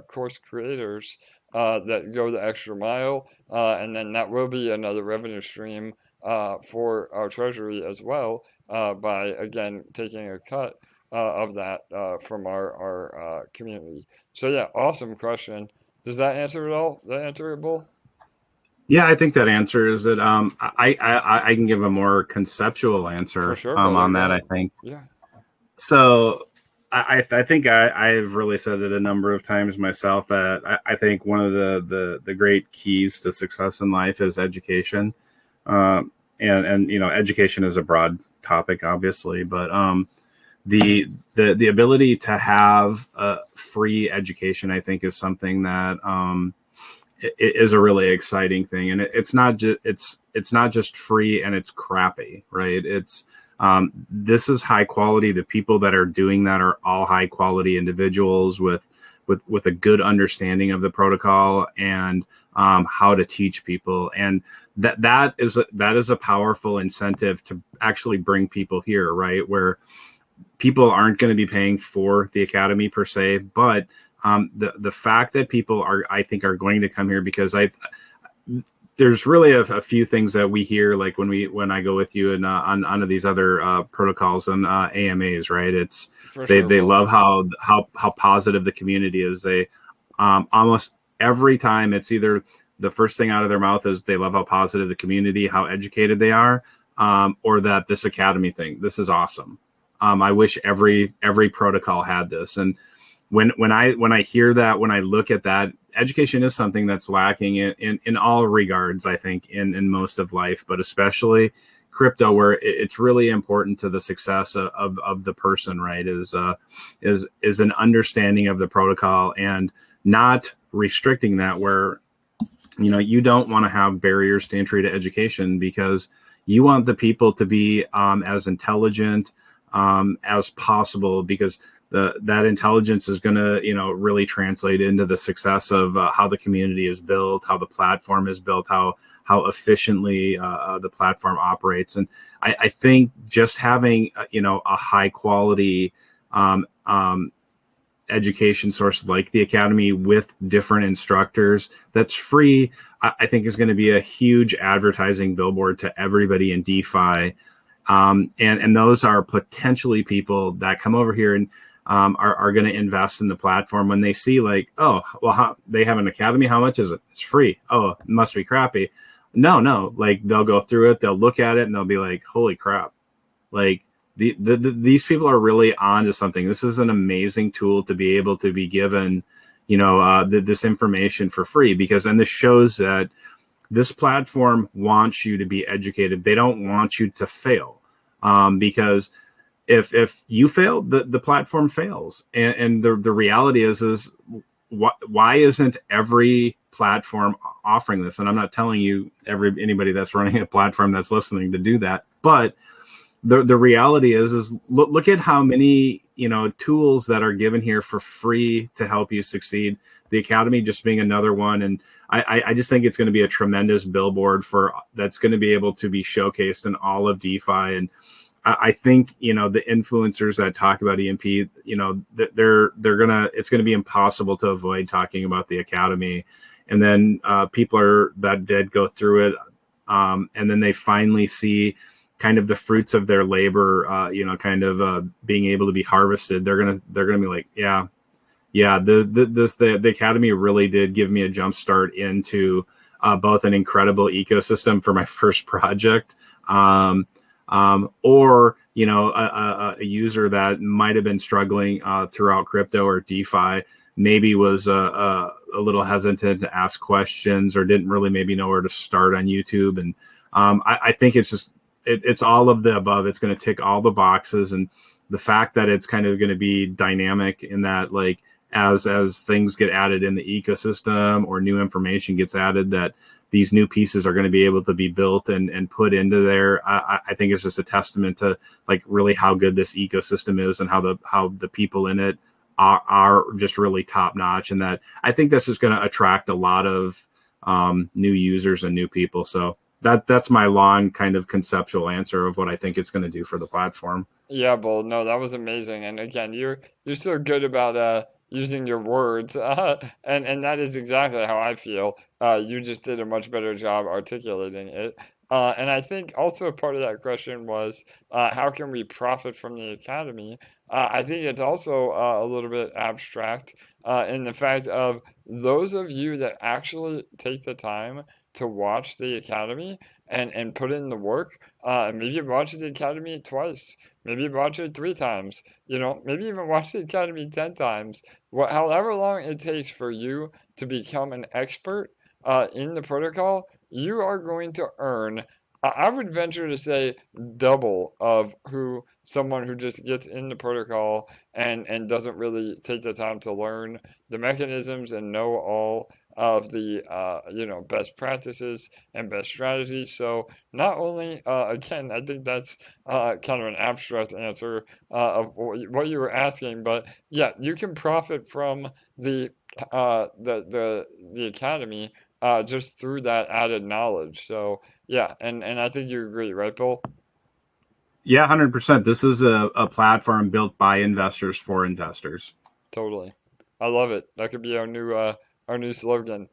B: course creators that go the extra mile, and then that will be another revenue stream for our treasury as well, by again taking a cut of that from our community. So yeah, awesome question. Does that answer it all? Does that answer it, Bull?
C: Yeah, I think that answers it. I can give a more conceptual
B: For
C: answer
B: sure, brother.
C: on
B: Go
C: that, I
B: ahead.
C: think.
B: Yeah,
C: So I think I've really said it a number of times myself that I think one of the great keys to success in life is education. And you know, education is a broad topic, obviously, but the ability to have free education, I think, is something that it is a really exciting thing. And it's not just free and it's crappy, right? It's this is high quality. The people that are doing that are all high quality individuals with a good understanding of the protocol and how to teach people. And that is a powerful incentive to actually bring people here, right? Where people aren't going to be paying for the academy per se, but the fact that people I think are going to come here because there's really a few things that we hear, like when I go with you and onto these other protocols and AMAs, right? It's
B: for
C: they
B: sure,
C: they
B: Bull.
C: love how positive the community is. They almost every time it's either the first thing out of their mouth is they love how positive the community, how educated they are, or that this academy thing, this is awesome. I wish every protocol had this. And when I hear that, when I look at that, education is something that's lacking in all regards, I think, in most of life, but especially crypto, where it's really important to the success of the person, right? Is an understanding of the protocol and not restricting that, where you know you don't want to have barriers to entry to education because you want the people to be as intelligent as possible, because that intelligence is going to, you know, really translate into the success of how the community is built, how the platform is built, how efficiently the platform operates. And I think just having, you know, a high quality education source like the Academy with different instructors that's free, I think is going to be a huge advertising billboard to everybody in DeFi. And those are potentially people that come over here and are going to invest in the platform when they see, like, oh, well, they have an academy. How much is it? It's free. Oh, it must be crappy. No. Like, they'll go through it, they'll look at it, and they'll be like, holy crap. Like, these people are really on to something. This is an amazing tool to be able to be given, you know, this information for free, because then this shows that this platform wants you to be educated. They don't want you to fail, because if you fail, the platform fails. And the reality is why isn't every platform offering this? And I'm not telling you anybody that's running a platform that's listening to do that, but the reality is look at how many tools that are given here for free to help you succeed. The Academy just being another one, and I just think it's going to be a tremendous billboard that's going to be able to be showcased in all of DeFi. And I think the influencers that talk about EMP, it's going to be impossible to avoid talking about the Academy. And then people that did go through it, and then they finally see kind of the fruits of their labor, being able to be harvested. They're gonna be like, yeah. The Academy really did give me a jump start into both an incredible ecosystem for my first project, or a user that might have been struggling throughout crypto or DeFi, maybe was a little hesitant to ask questions or didn't really maybe know where to start on YouTube. And I think it's just it's all of the above. It's going to tick all the boxes, and the fact that it's kind of going to be dynamic in that, like, as things get added in the ecosystem or new information gets added, that these new pieces are going to be able to be built and put into there. I think it's just a testament to like really how good this ecosystem is and how the people in it are just really top notch. And that I think this is going to attract a lot of new users and new people. So that's my long kind of conceptual answer of what I think it's going to do for the platform.
B: Yeah, Bull. No, that was amazing. And again, you're so good about using your words, and that is exactly how I feel. You just did a much better job articulating it. And I think also a part of that question was how can we profit from the Academy? I think it's also a little bit abstract in the fact of those of you that actually take the time to watch the Academy and put in the work. Maybe watch the Academy twice, maybe watch it 3 times, maybe even watch the Academy 10 times. However long it takes for you to become an expert in the protocol, you are going to earn, I would venture to say, double of someone who just gets in the protocol and doesn't really take the time to learn the mechanisms and know all of the best practices and best strategies. So not only again, I think that's kind of an abstract answer of what you were asking, but yeah, you can profit from the Academy just through that added knowledge. So yeah, and I think you agree, right, Bill?
C: Yeah, 100%. This is a platform built by investors for investors.
B: Totally. I love it. That could be our new slogan.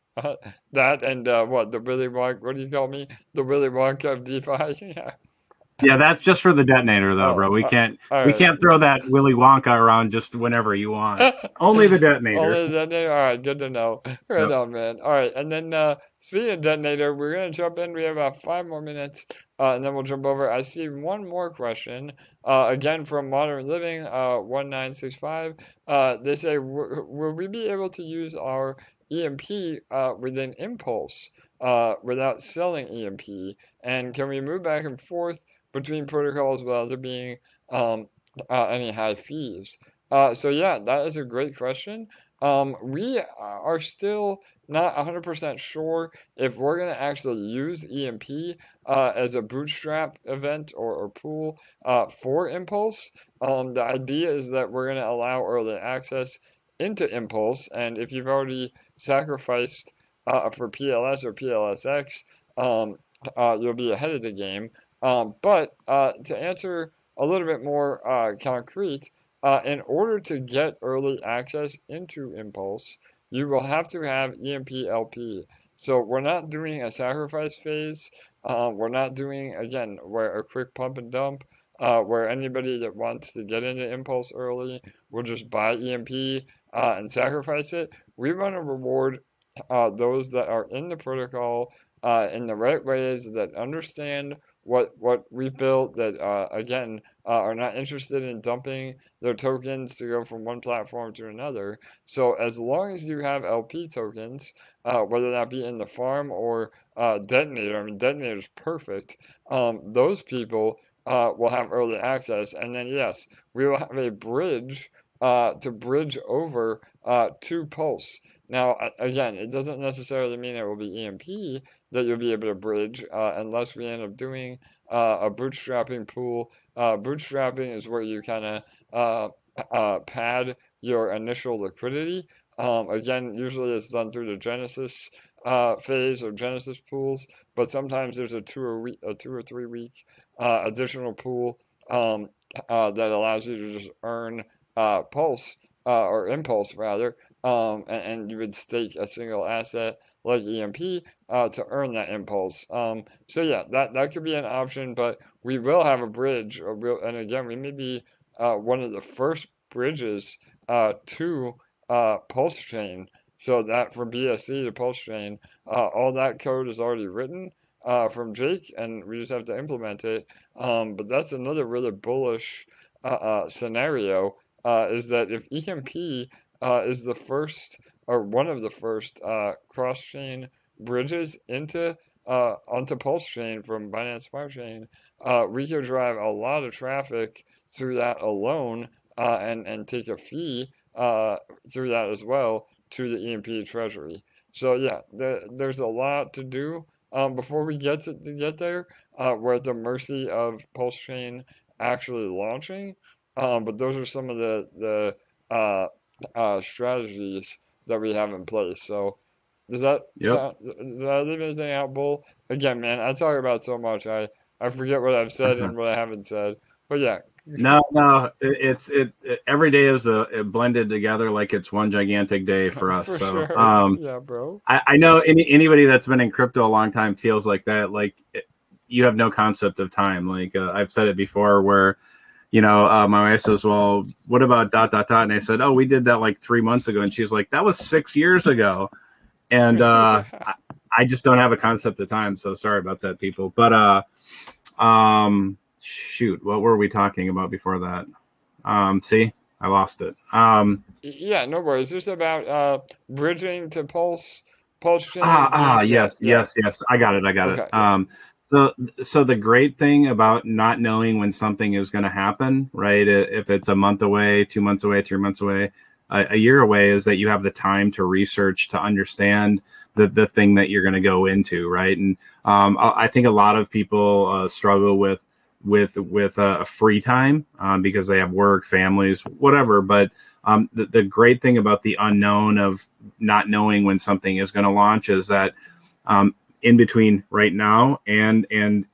B: That and what, the Willy Wonka, what do you call me? The Willy Wonka of DeFi? Yeah.
C: Yeah, that's just for the detonator though, bro. We can't throw that Willy Wonka around just whenever you want. Only the detonator.
B: Only the detonator. All right, good to know. Right
C: Yep.
B: on, man. All right, and then speaking of detonator, we're gonna jump in. We have about 5 more minutes, and then we'll jump over. I see one more question. Again from Modern Living 1965. They say, will we be able to use our EMP within Impulse without selling EMP? And can we move back and forth between protocols without there being any high fees? So yeah, that is a great question. We are still not 100% sure if we're going to actually use EMP as a bootstrap event or pool for Impulse. The idea is that we're going to allow early access into Impulse, and if you've already sacrificed for PLS or PLSX, you'll be ahead of the game. But to answer a little bit more concrete, in order to get early access into Impulse, you will have to have EMP LP. So we're not doing a sacrifice phase. We're not doing, again, where a quick pump and dump, where anybody that wants to get into Impulse early will just buy EMP and sacrifice it. We want to reward those that are in the protocol in the right ways, that understand what we've built, that again are not interested in dumping their tokens to go from one platform to another. So as long as you have LP tokens, whether that be in the farm or Detonator, I mean Detonator's perfect, those people will have early access, and then yes, we will have a bridge to bridge over to Pulse. Now, again, it doesn't necessarily mean it will be EMP that you'll be able to bridge unless we end up doing a bootstrapping pool. Bootstrapping is where you kind of pad your initial liquidity. Again, usually it's done through the Genesis phase or Genesis pools, but sometimes there's a 2 or 3 week additional pool that allows you to just earn pulse or impulse rather, and you would stake a single asset like EMP to earn that impulse. So yeah, that could be an option, but we will have a bridge, and again, we may be one of the first bridges to Pulse Chain. So that from BSC to Pulse Chain, all that code is already written from Jake, and we just have to implement it. But that's another really bullish scenario, is that if EMP is the first or one of the first cross-chain bridges into onto Pulse Chain from Binance Smart Chain, we could drive a lot of traffic through that alone, and take a fee through that as well to the EMP treasury. So yeah, there's a lot to do before we get there. We're at the mercy of Pulse Chain actually launching, but those are some of the strategies that we have in place. So does that
C: Yep.
B: did I leave anything out, Bull? Again, man, I talk about so much, I forget what I've said and what I haven't said. But yeah,
C: No, it every day is it blended together like it's one gigantic day for us.
B: for
C: So,
B: sure. Yeah, bro.
C: I know anybody that's been in crypto a long time feels like that. Like you have no concept of time. Like I've said it before, where my wife says, "Well, what about dot dot dot?" And I said, "Oh, we did that like 3 months ago." And she's like, "That was 6 years ago." And
B: Yeah.
C: I just don't have a concept of time. So sorry about that, people. But shoot, what were we talking about before that? See, I lost it.
B: Yeah, no worries. Just about bridging to Pulse Chain being
C: Yes,
B: yeah.
C: yes. I got it.
B: Okay, yeah.
C: So the great thing about not knowing when something is going to happen, right? If it's a month away, 2 months away, 3 months away, a year away, is that you have the time to research, to understand the thing that you're going to go into, right? And I think a lot of people struggle with free time because they have work, families, whatever. But the great thing about the unknown of not knowing when something is going to launch is that in between right now and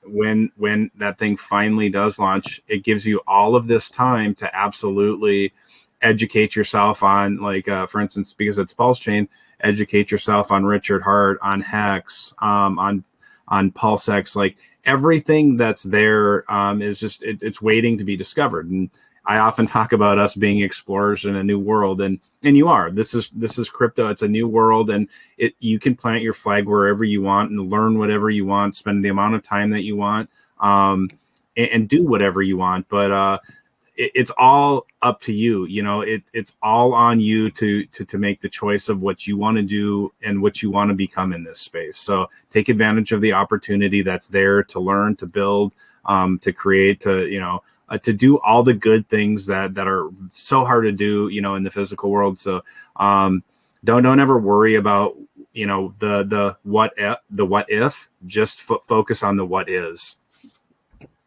C: when that thing finally does launch, it gives you all of this time to absolutely educate yourself on, like for instance, because it's Pulse Chain, educate yourself on Richard Hart, on Hex, on PulseX. Like everything that's there is just it's waiting to be discovered. And I often talk about us being explorers in a new world, and you are. This is crypto. It's a new world, and you can plant your flag wherever you want and learn whatever you want, spend the amount of time that you want, and do whatever you want. But it's all up to you. It's all on you to make the choice of what you want to do and what you want to become in this space. So take advantage of the opportunity that's there to learn, to build, to create, to do all the good things that are so hard to do, in the physical world. So don't ever worry about the what if. Just focus on the what is.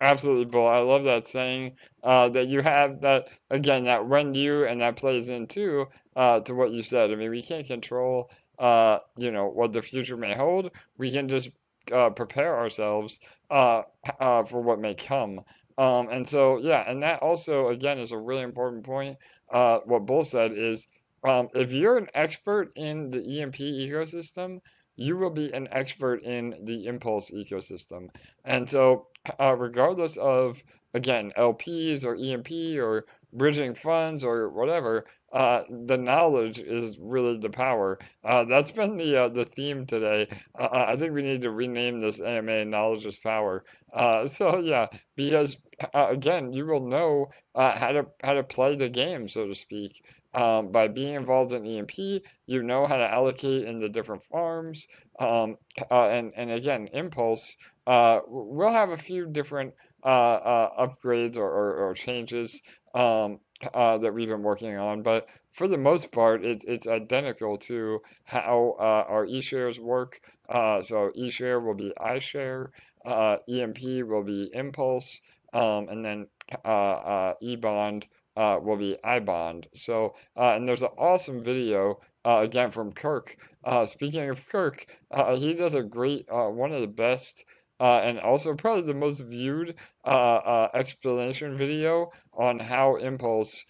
B: Absolutely, Bull. I love that saying that you have that again, that when you and that plays into to what you said. I mean, we can't control what the future may hold. We can just prepare ourselves for what may come. And so yeah, and that also again is a really important point. What Bull said is if you're an expert in the EMP ecosystem, you will be an expert in the Impulse ecosystem. And so regardless of, again, LPs or EMP or bridging funds or whatever, the knowledge is really the power. That's been the theme today. I think we need to rename this AMA "Knowledge is Power." So yeah, because again, you will know how to play the game, so to speak. By being involved in EMP, you know how to allocate in the different farms. And again, Impulse. We'll have a few different upgrades or changes that we've been working on, but for the most part, it's identical to how our eShares work. So eShare will be iShare, EMP will be Impulse, and then eBond will be iBond. So, and there's an awesome video again from Kirk. Speaking of Kirk, he does a great, one of the best, and also probably the most viewed explanation video on how Impulse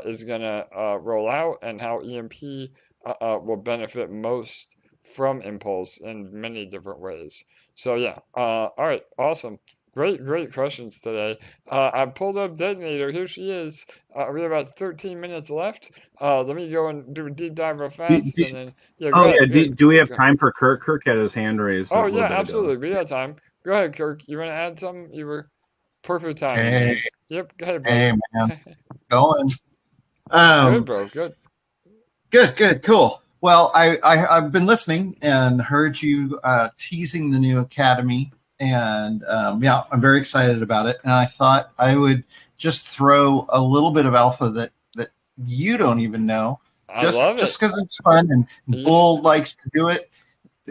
B: is gonna roll out and how EMP will benefit most from Impulse in many different ways. So yeah, all right, awesome. Great questions today. I pulled up Detonator. Here she is. We have about 13 minutes left. Let me go and do a deep dive real
C: Do,
B: fast,
C: do,
B: and then yeah, go
C: oh
B: ahead.
C: yeah.
B: Yeah,
C: Do we have
B: go.
C: time for Kirk? Kirk had his hand raised a
B: Oh
C: little
B: yeah,
C: bit ago.
B: absolutely. We got time. Go ahead, Kirk. You want to add something? You were perfect timing,
E: Hey,
B: man. Yep. Go ahead,
E: hey,
B: brother.
E: man, going.
B: Good,
E: Um,
B: bro. Good.
E: good, cool. Well, I've been listening and heard you teasing the new academy, and yeah, I'm very excited about it. And I thought I would just throw a little bit of alpha that you don't even know,
B: I
E: just
B: love it.
E: because it's fun and
B: Yeah.
E: Bull likes to do it,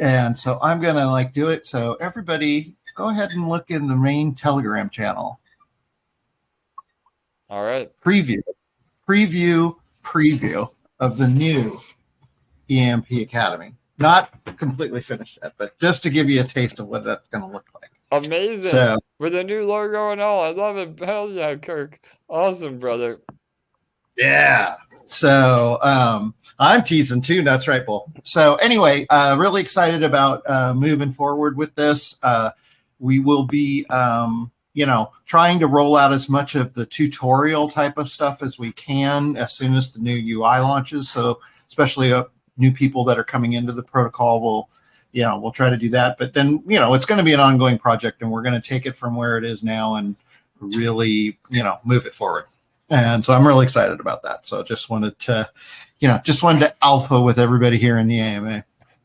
E: and so I'm gonna do it. So everybody, go ahead and look in the main Telegram channel.
B: All right.
E: Preview of the new EMP Academy. Not completely finished yet, but just to give you a taste of what that's going to look like.
B: Amazing.
E: So,
B: with a new logo and all. I love it. Hell yeah, Kirk. Awesome, brother.
E: yeah. So I'm teasing too. That's right, Bull. So anyway, really excited about moving forward with this. We will be, trying to roll out as much of the tutorial type of stuff as we can as soon as the new UI launches. So especially new people that are coming into the protocol we'll try to do that. But then, it's going to be an ongoing project, and we're going to take it from where it is now and really, move it forward. And so I'm really excited about that. So just wanted to alpha with everybody here in the AMA.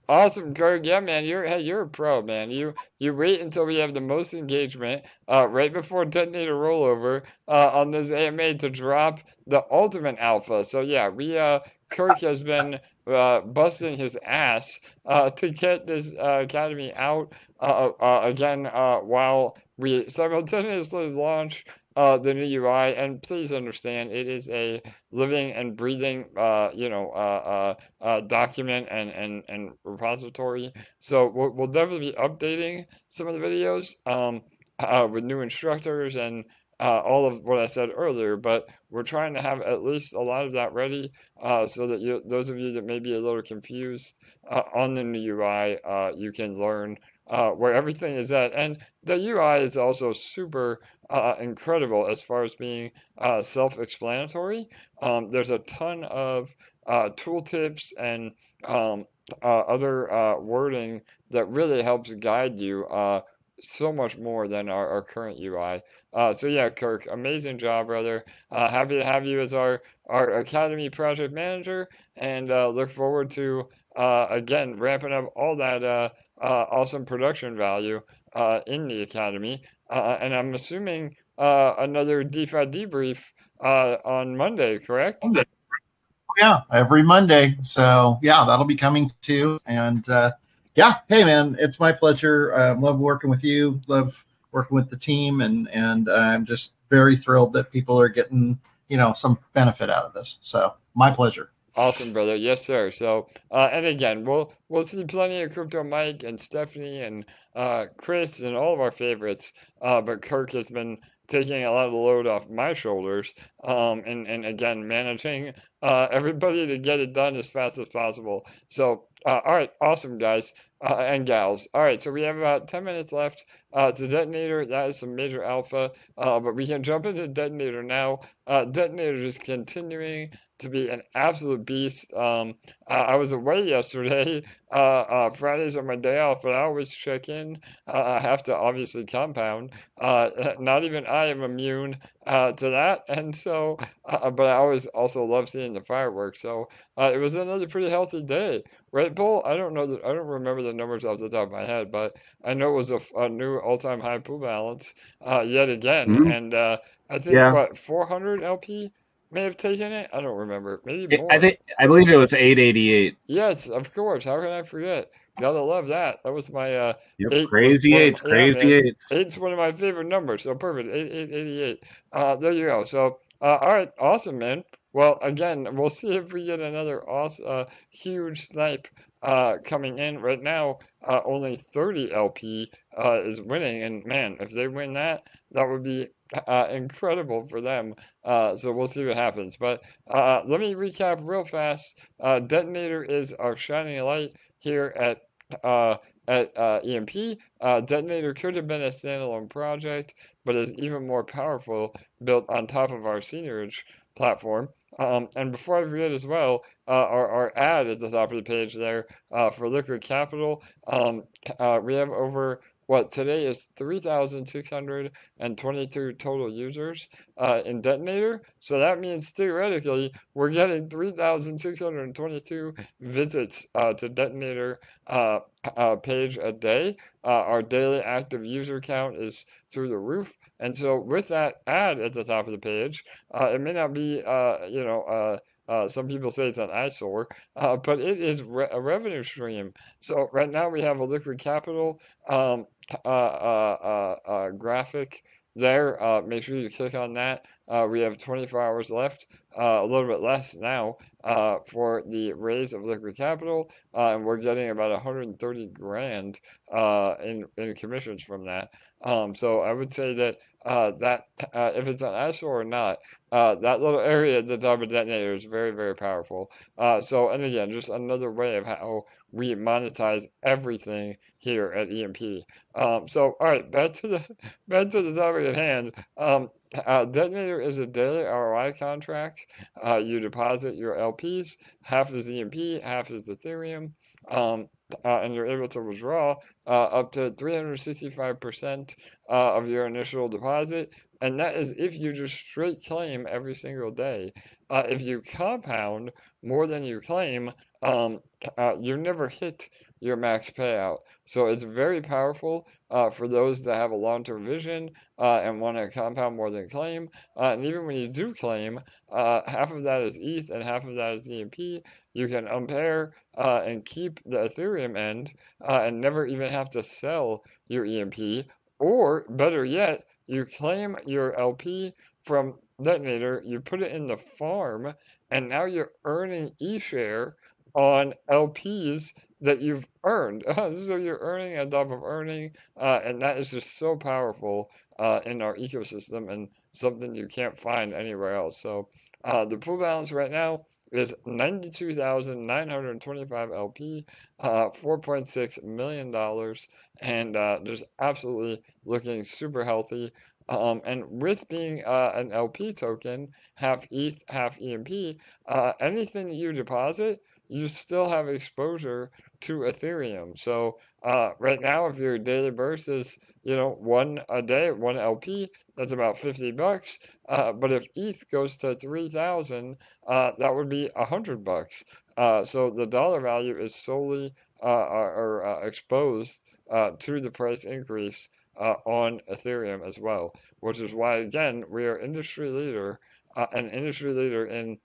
B: Awesome, Kirk. Yeah, man. You're a pro, man. You wait until we have the most engagement, right before Detonator rollover, on this AMA to drop the ultimate alpha. So yeah, Kirk has been busting his ass to get this academy out again while we simultaneously launch the new UI. And please understand, it is a living and breathing, document and repository. So we'll definitely be updating some of the videos with new instructors and all of what I said earlier. But we're trying to have at least a lot of that ready so that those of you that may be a little confused on the new UI, you can learn where everything is at. And the UI is also super incredible as far as being self-explanatory. There's a ton of tooltips and other wording that really helps guide you so much more than our current UI. So yeah, Kirk, amazing job, brother. Happy to have you as our Academy project manager, and look forward to again ramping up all that awesome production value in the Academy. And I'm assuming another DeFi debrief on Monday, correct?
E: Yeah, every Monday. So yeah, that'll be coming too. And yeah, hey man, it's my pleasure. Love working with you. Love working with the team, and I'm just very thrilled that people are getting some benefit out of this. So my pleasure.
B: Awesome, brother. Yes, sir. So, and again, we'll see plenty of Crypto Mike and Stephanie and Chris and all of our favorites. But Kirk has been taking a lot of the load off my shoulders, and again, managing everybody to get it done as fast as possible. So, all right, awesome, guys and gals. All right, so we have about 10 minutes left to Detonator. That is some major alpha, but we can jump into Detonator now. Detonator is continuing to be an absolute beast. I was away yesterday. Fridays are my day off, but I always check in. I have to obviously compound. Not even I am immune to that, and so, but I always also love seeing the fireworks. So it was another pretty healthy day, right, Bull? I don't know I don't remember the numbers off the top of my head, but I know it was a new all-time high pool balance yet again,
C: Mm-hmm.
B: and I think
C: Yeah.
B: what 400 LP may have taken it. I don't remember. Maybe more.
C: I believe it was 888.
B: Yes, of course. How can I forget? Gotta love that. That was my
C: Yep,
B: 8 was
C: crazy
B: one of
C: eights,
B: my, yeah,
C: crazy
B: man.
C: eights.
B: 8's one of my favorite numbers. So perfect. 8888. There you go. So all right, awesome, man. Well, again, we'll see if we get another awesome, huge snipe coming in. Right now, only 30 LP is winning, and man, if they win that, that would be incredible for them. So we'll see what happens. But let me recap real fast. Detonator is our shining light here uh, at EMP. Detonator could have been a standalone project, but is even more powerful built on top of our seigniorage platform. And before I forget as well, our ad at the top of the page there for Liquid Capital, we have over what today is 3,622 total users in Detonator. So that means theoretically we're getting 3,622 visits to Detonator page a day. Our daily active user count is through the roof. And so with that ad at the top of the page, it may not be, some people say it's an eyesore, but it is a revenue stream. So right now we have a Liquid Capital graphic there. Make sure you click on that. We have 24 hours left, a little bit less now for the raise of Liquid Capital, and we're getting about 130 grand in commissions from that. So I would say that if it's an eyesore or not, that little area at the top of Detonator is very, very powerful. So, and again, just another way of how we monetize everything here at EMP. So, all right, back to the topic at hand. Detonator is a daily ROI contract. You deposit your LPs, half is EMP, half is Ethereum, and you're able to withdraw up to 365% of your initial deposit. And that is if you just straight claim every single day. If you compound more than you claim, you never hit your max payout. So it's very powerful for those that have a long-term vision and want to compound more than claim. And even when you do claim, half of that is ETH and half of that is EMP. You can unpair and keep the Ethereum end and never even have to sell your EMP. Or better yet, you claim your LP from Detonator, you put it in the farm, and now you're earning ESHARE on LPs that you've earned. So you're earning on top of earning, and that is just so powerful in our ecosystem and something you can't find anywhere else. So the pool balance right now is 92,925 LP, $4.6 million, and just absolutely looking super healthy. And with being an LP token, half ETH, half EMP, anything that you deposit, you still have exposure to Ethereum. So right now, if your daily burst is, one a day, one LP, that's about $50. But if ETH goes to 3,000, that would be $100. So the dollar value is solely exposed to the price increase on Ethereum as well, which is why again we are an industry leader in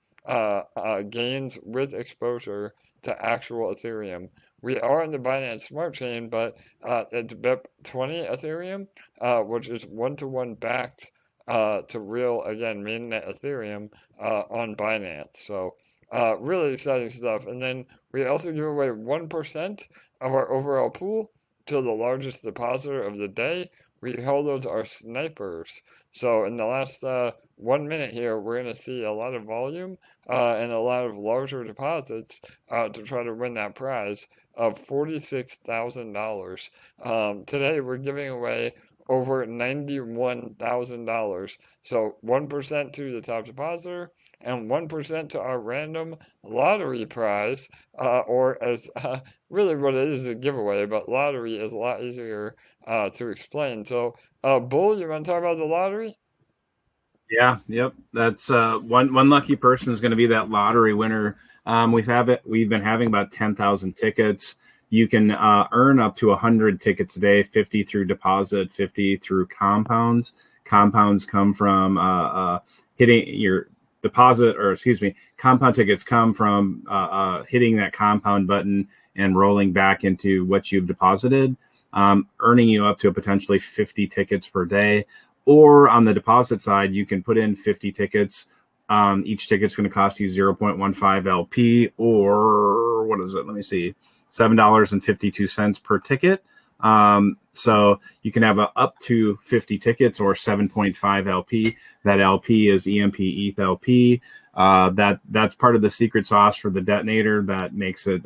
B: gains with exposure to actual Ethereum. We are in the Binance Smart Chain, but it's BIP20 Ethereum, which is one-to-one backed to real, again, mainnet Ethereum on Binance. So really exciting stuff. And then we also give away 1% of our overall pool to the largest depositor of the day. We hold those our snipers. So in the last 1 minute here, we're going to see a lot of volume and a lot of larger deposits to try to win that prize of $46,000. Today, we're giving away over $91,000. So 1% to the top depositor and 1% to our random lottery prize, or as really what it is a giveaway, but lottery is a lot easier to explain. So, Bull, you want to talk about the lottery?
C: Yeah, yep. That's one lucky person is going to be that lottery winner. We've been having about 10,000 tickets. You can earn up to 100 tickets a day, 50 through deposit, 50 through compounds. Compounds come from hitting compound tickets come from hitting that compound button and rolling back into what you've deposited, earning you up to potentially 50 tickets per day. Or on the deposit side, you can put in 50 tickets. Each ticket's going to cost you 0.15 LP, or what is it? Let me see, $7.52 per ticket. So you can have up to 50 tickets or 7.5 LP. That LP is EMP ETH LP. That's part of the secret sauce for the detonator that makes it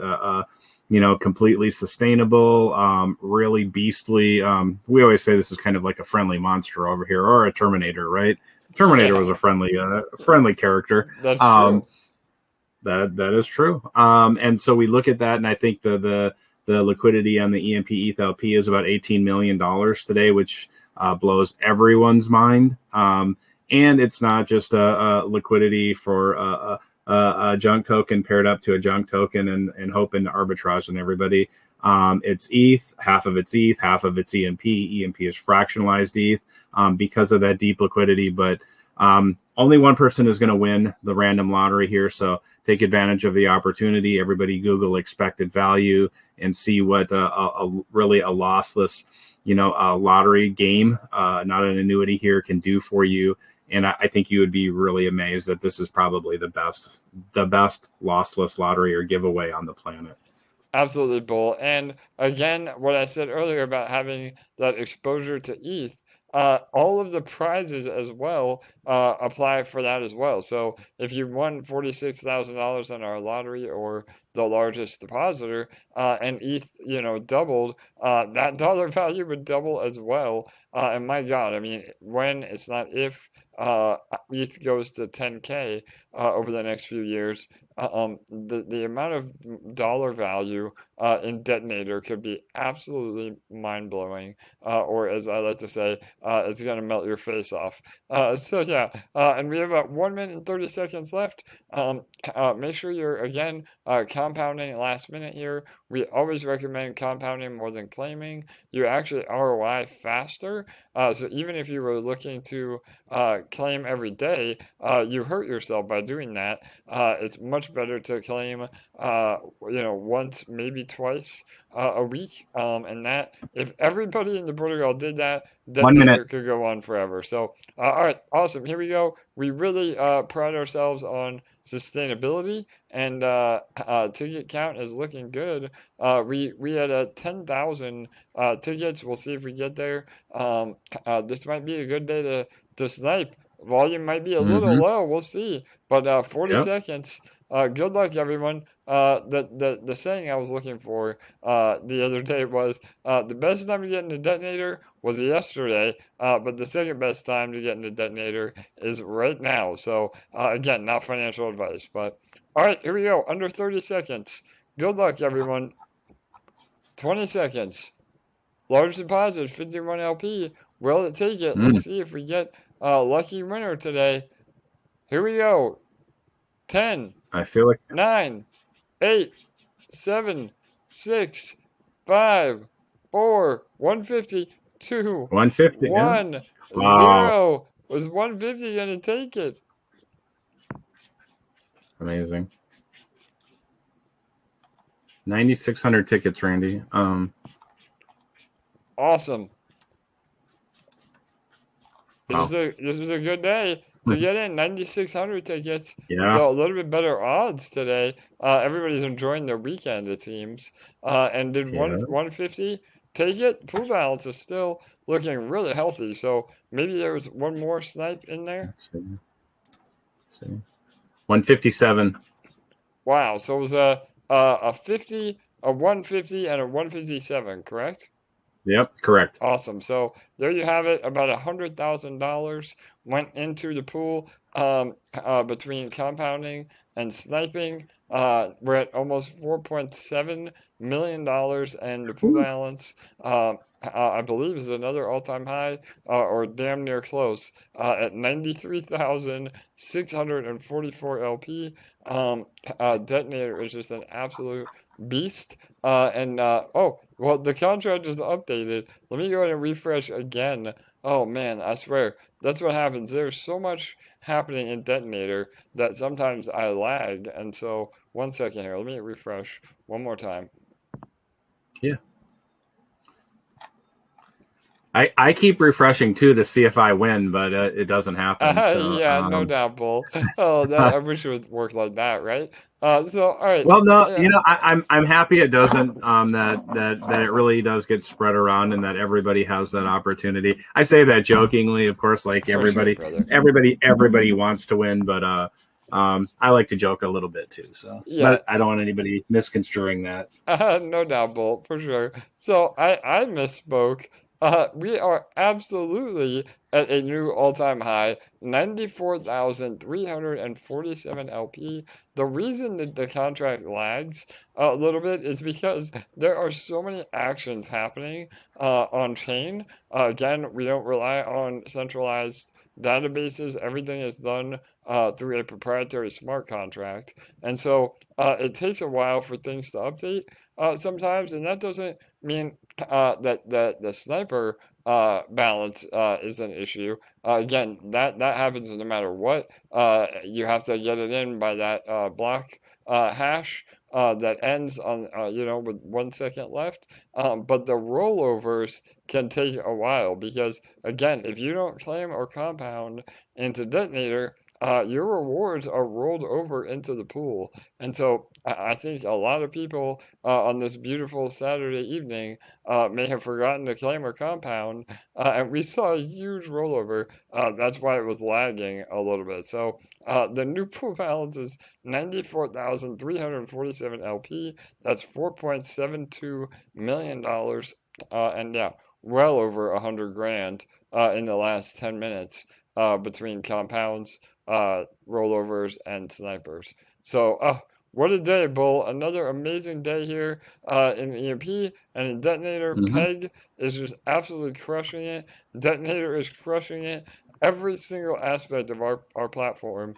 C: completely sustainable, really beastly. We always say this is kind of like a friendly monster over here, or a Terminator, right? Terminator was a friendly character.
B: That's true.
C: That is true. And so we look at that, and I think the liquidity on the EMP ETH LP is about $18 million today, which blows everyone's mind. And it's not just a liquidity for a junk token paired up to a junk token and hoping to arbitrage on everybody. It's ETH, half of it's ETH, half of it's EMP. EMP is fractionalized ETH because of that deep liquidity. But only one person is going to win the random lottery here. So take advantage of the opportunity. Everybody Google expected value and see what really a lossless, a lottery game, not an annuity here, can do for you. And I think you would be really amazed that this is probably the best lossless lottery or giveaway on the planet.
B: Absolutely, Bull. And again, what I said earlier about having that exposure to ETH, all of the prizes as well apply for that as well. So if you won $46,000 in our lottery, or the largest depositor, and ETH, doubled, that dollar value would double as well. And my God, I mean, when, it's not if, ETH goes to 10K over the next few years, the amount of dollar value in Detonator could be absolutely mind-blowing, or as I like to say, it's going to melt your face off. So yeah, and we have about 1 minute and 30 seconds left. Make sure you're, again, compounding last minute here. We always recommend compounding more than claiming. You actually ROI faster. So even if you were looking to claim every day, you hurt yourself by doing that. It's much better to claim, once, maybe twice a week. And that, if everybody in the protocol did that, Detonator could go on forever. So, all right, awesome. Here we go. We really pride ourselves on sustainability, and ticket count is looking good. We had 10,000 tickets. We'll see if we get there. This might be a good day to snipe. Volume might be a little low. We'll see. But 40 seconds. Good luck, everyone. The saying I was looking for the other day was the best time to get into Detonator was yesterday, but the second best time to get into Detonator is right now. So again, not financial advice, but all right, here we go. Under 30 seconds. Good luck, everyone. 20 seconds. Large deposit, 51 LP. Will it take it? Let's see if we get a lucky winner today. Here we go. 10.
C: I feel like
B: 9, 8, 7, 6, 5, 4, 150, 2,
C: 150.
B: 1,
C: Yeah. Wow.
B: 0. Was 150 going to take it?
C: Amazing. 9,600 tickets, Randy.
B: Awesome.
C: Wow.
B: This was a good day to get in. 9,600 tickets.
C: Yeah.
B: So a little bit better odds today. Everybody's enjoying their weekend, it seems. And did 150 take it? Pool balance is still looking really healthy. So maybe there was one more snipe in there.
C: Let's see. 157.
B: Wow. So it was a 50, a 150, and a 157, correct?
C: Yep, correct.
B: Awesome. So there you have it. About $100,000 went into the pool between compounding and sniping. We're at almost $4.7 million, and the pool balance, I believe, is another all-time high, or damn near close, at 93,644 LP. Detonator is just an absolute beast. Oh, well, the contract is updated. Let me go ahead and refresh again. Oh man, I swear, that's what happens. There's so much happening in Detonator that sometimes I lag. And so, 1 second here, let me refresh one more time.
C: Yeah. I keep refreshing too to see if I win, but it doesn't happen. So
B: Yeah, no doubt, Bull. Oh, I wish it would work like that, right? All right.
C: well, no,
B: Yeah,
C: I'm happy it doesn't. That it really does get spread around and that everybody has that opportunity. I say that jokingly, of course, like
B: for sure, brother.
C: everybody wants to win, but I like to joke a little bit too. So,
B: Yeah,
C: but I don't want anybody misconstruing that.
B: no doubt, Bolt, for sure. So I misspoke. We are absolutely at a new all-time high, 94,347 LP. The reason that the contract lags a little bit is because there are so many actions happening on chain. Again, we don't rely on centralized databases. Everything is done through a proprietary smart contract. And so it takes a while for things to update sometimes, and that doesn't mean that the sniper balance is an issue. Again, that happens no matter what. You have to get it in by that block hash that ends on with 1 second left. But the rollovers can take a while because again, if you don't claim or compound into Detonator, your rewards are rolled over into the pool. And so I think a lot of people on this beautiful Saturday evening may have forgotten to claim or compound, and we saw a huge rollover. That's why it was lagging a little bit. So the new pool balance is 94,347 LP. That's $4.72 million. And yeah, well over 100 grand in the last 10 minutes between compounds, rollovers, and snipers. So, what a day, Bull. Another amazing day here in EMP and in Detonator.
C: Mm-hmm.
B: PEG is just absolutely crushing it. Detonator is crushing it. Every single aspect of our platform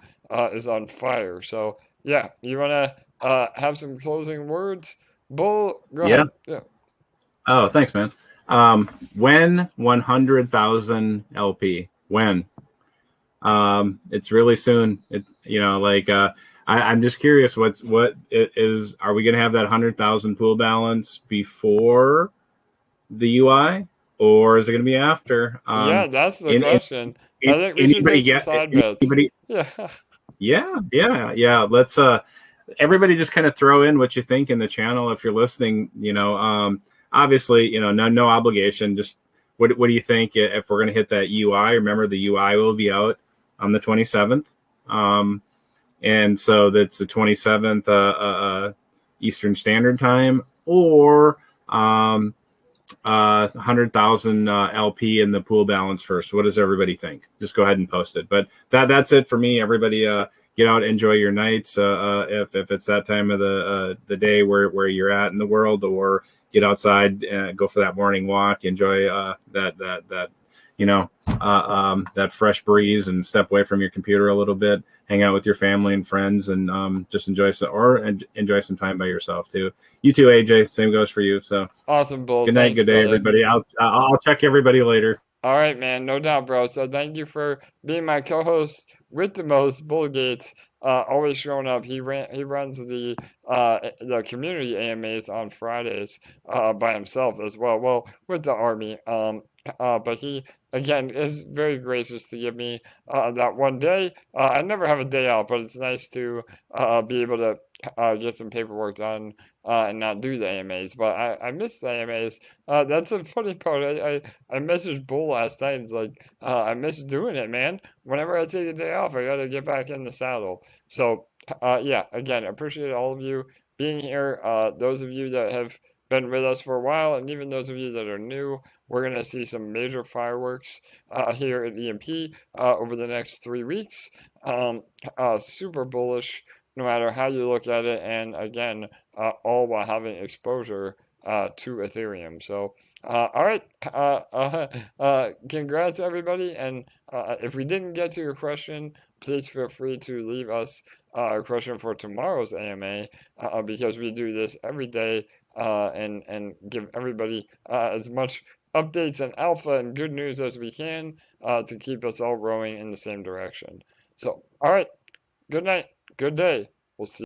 B: is on fire. So, yeah, you want to have some closing words? Bull, go ahead. Yeah.
C: Oh, thanks, man. When 100,000 LP? When? It's really soon. I'm just curious. What it is? Are we going to have that 100,000 pool balance before the UI, or is it going to be after?
B: Yeah, that's the question. I think we should
C: Anybody
B: take some
C: get
B: side bets.
C: anybody?
B: Yeah.
C: Yeah. Let's everybody just kind of throw in what you think in the channel if you're listening. Obviously, no obligation. Just what do you think if we're going to hit that UI? Remember, the UI will be out on the 27th. And so that's the 27th Eastern Standard Time, or 100,000 LP in the pool balance first. What does everybody think? Just go ahead and post it. But that's it for me. Everybody get out, enjoy your nights. If it's that time of the day where you're at in the world, or get outside, go for that morning walk, enjoy that fresh breeze, and step away from your computer a little bit, hang out with your family and friends, and just enjoy some time by yourself too. You too, AJ. Same goes for you. So
B: Awesome, Bull.
C: good night,
B: Thanks,
C: good day,
B: brother.
C: everybody. I'll check everybody later.
B: All right, man. No doubt, bro. So thank you for being my co-host with the most, Bull Gates. Always showing up. He runs the community AMAs on Fridays by himself as well. Well, with the army. But he again is very gracious to give me that one day. I never have a day out, but it's nice to be able to get some paperwork done and not do the AMAs. But I miss the AMAs. That's a funny part. I messaged Bull last night. It's like I miss doing it, man. Whenever I take a day off, I gotta get back in the saddle. So yeah, again, I appreciate all of you being here. Those of you that have been with us for a while, and even those of you that are new, we're going to see some major fireworks here at EMP over the next 3 weeks. Super bullish, no matter how you look at it, and again, all while having exposure to Ethereum. So, all right, congrats everybody. And if we didn't get to your question, please feel free to leave us a question for tomorrow's AMA because we do this every day and give everybody as much updates and alpha and good news as we can to keep us all rowing in the same direction. So, all right, good night, good day. We'll see.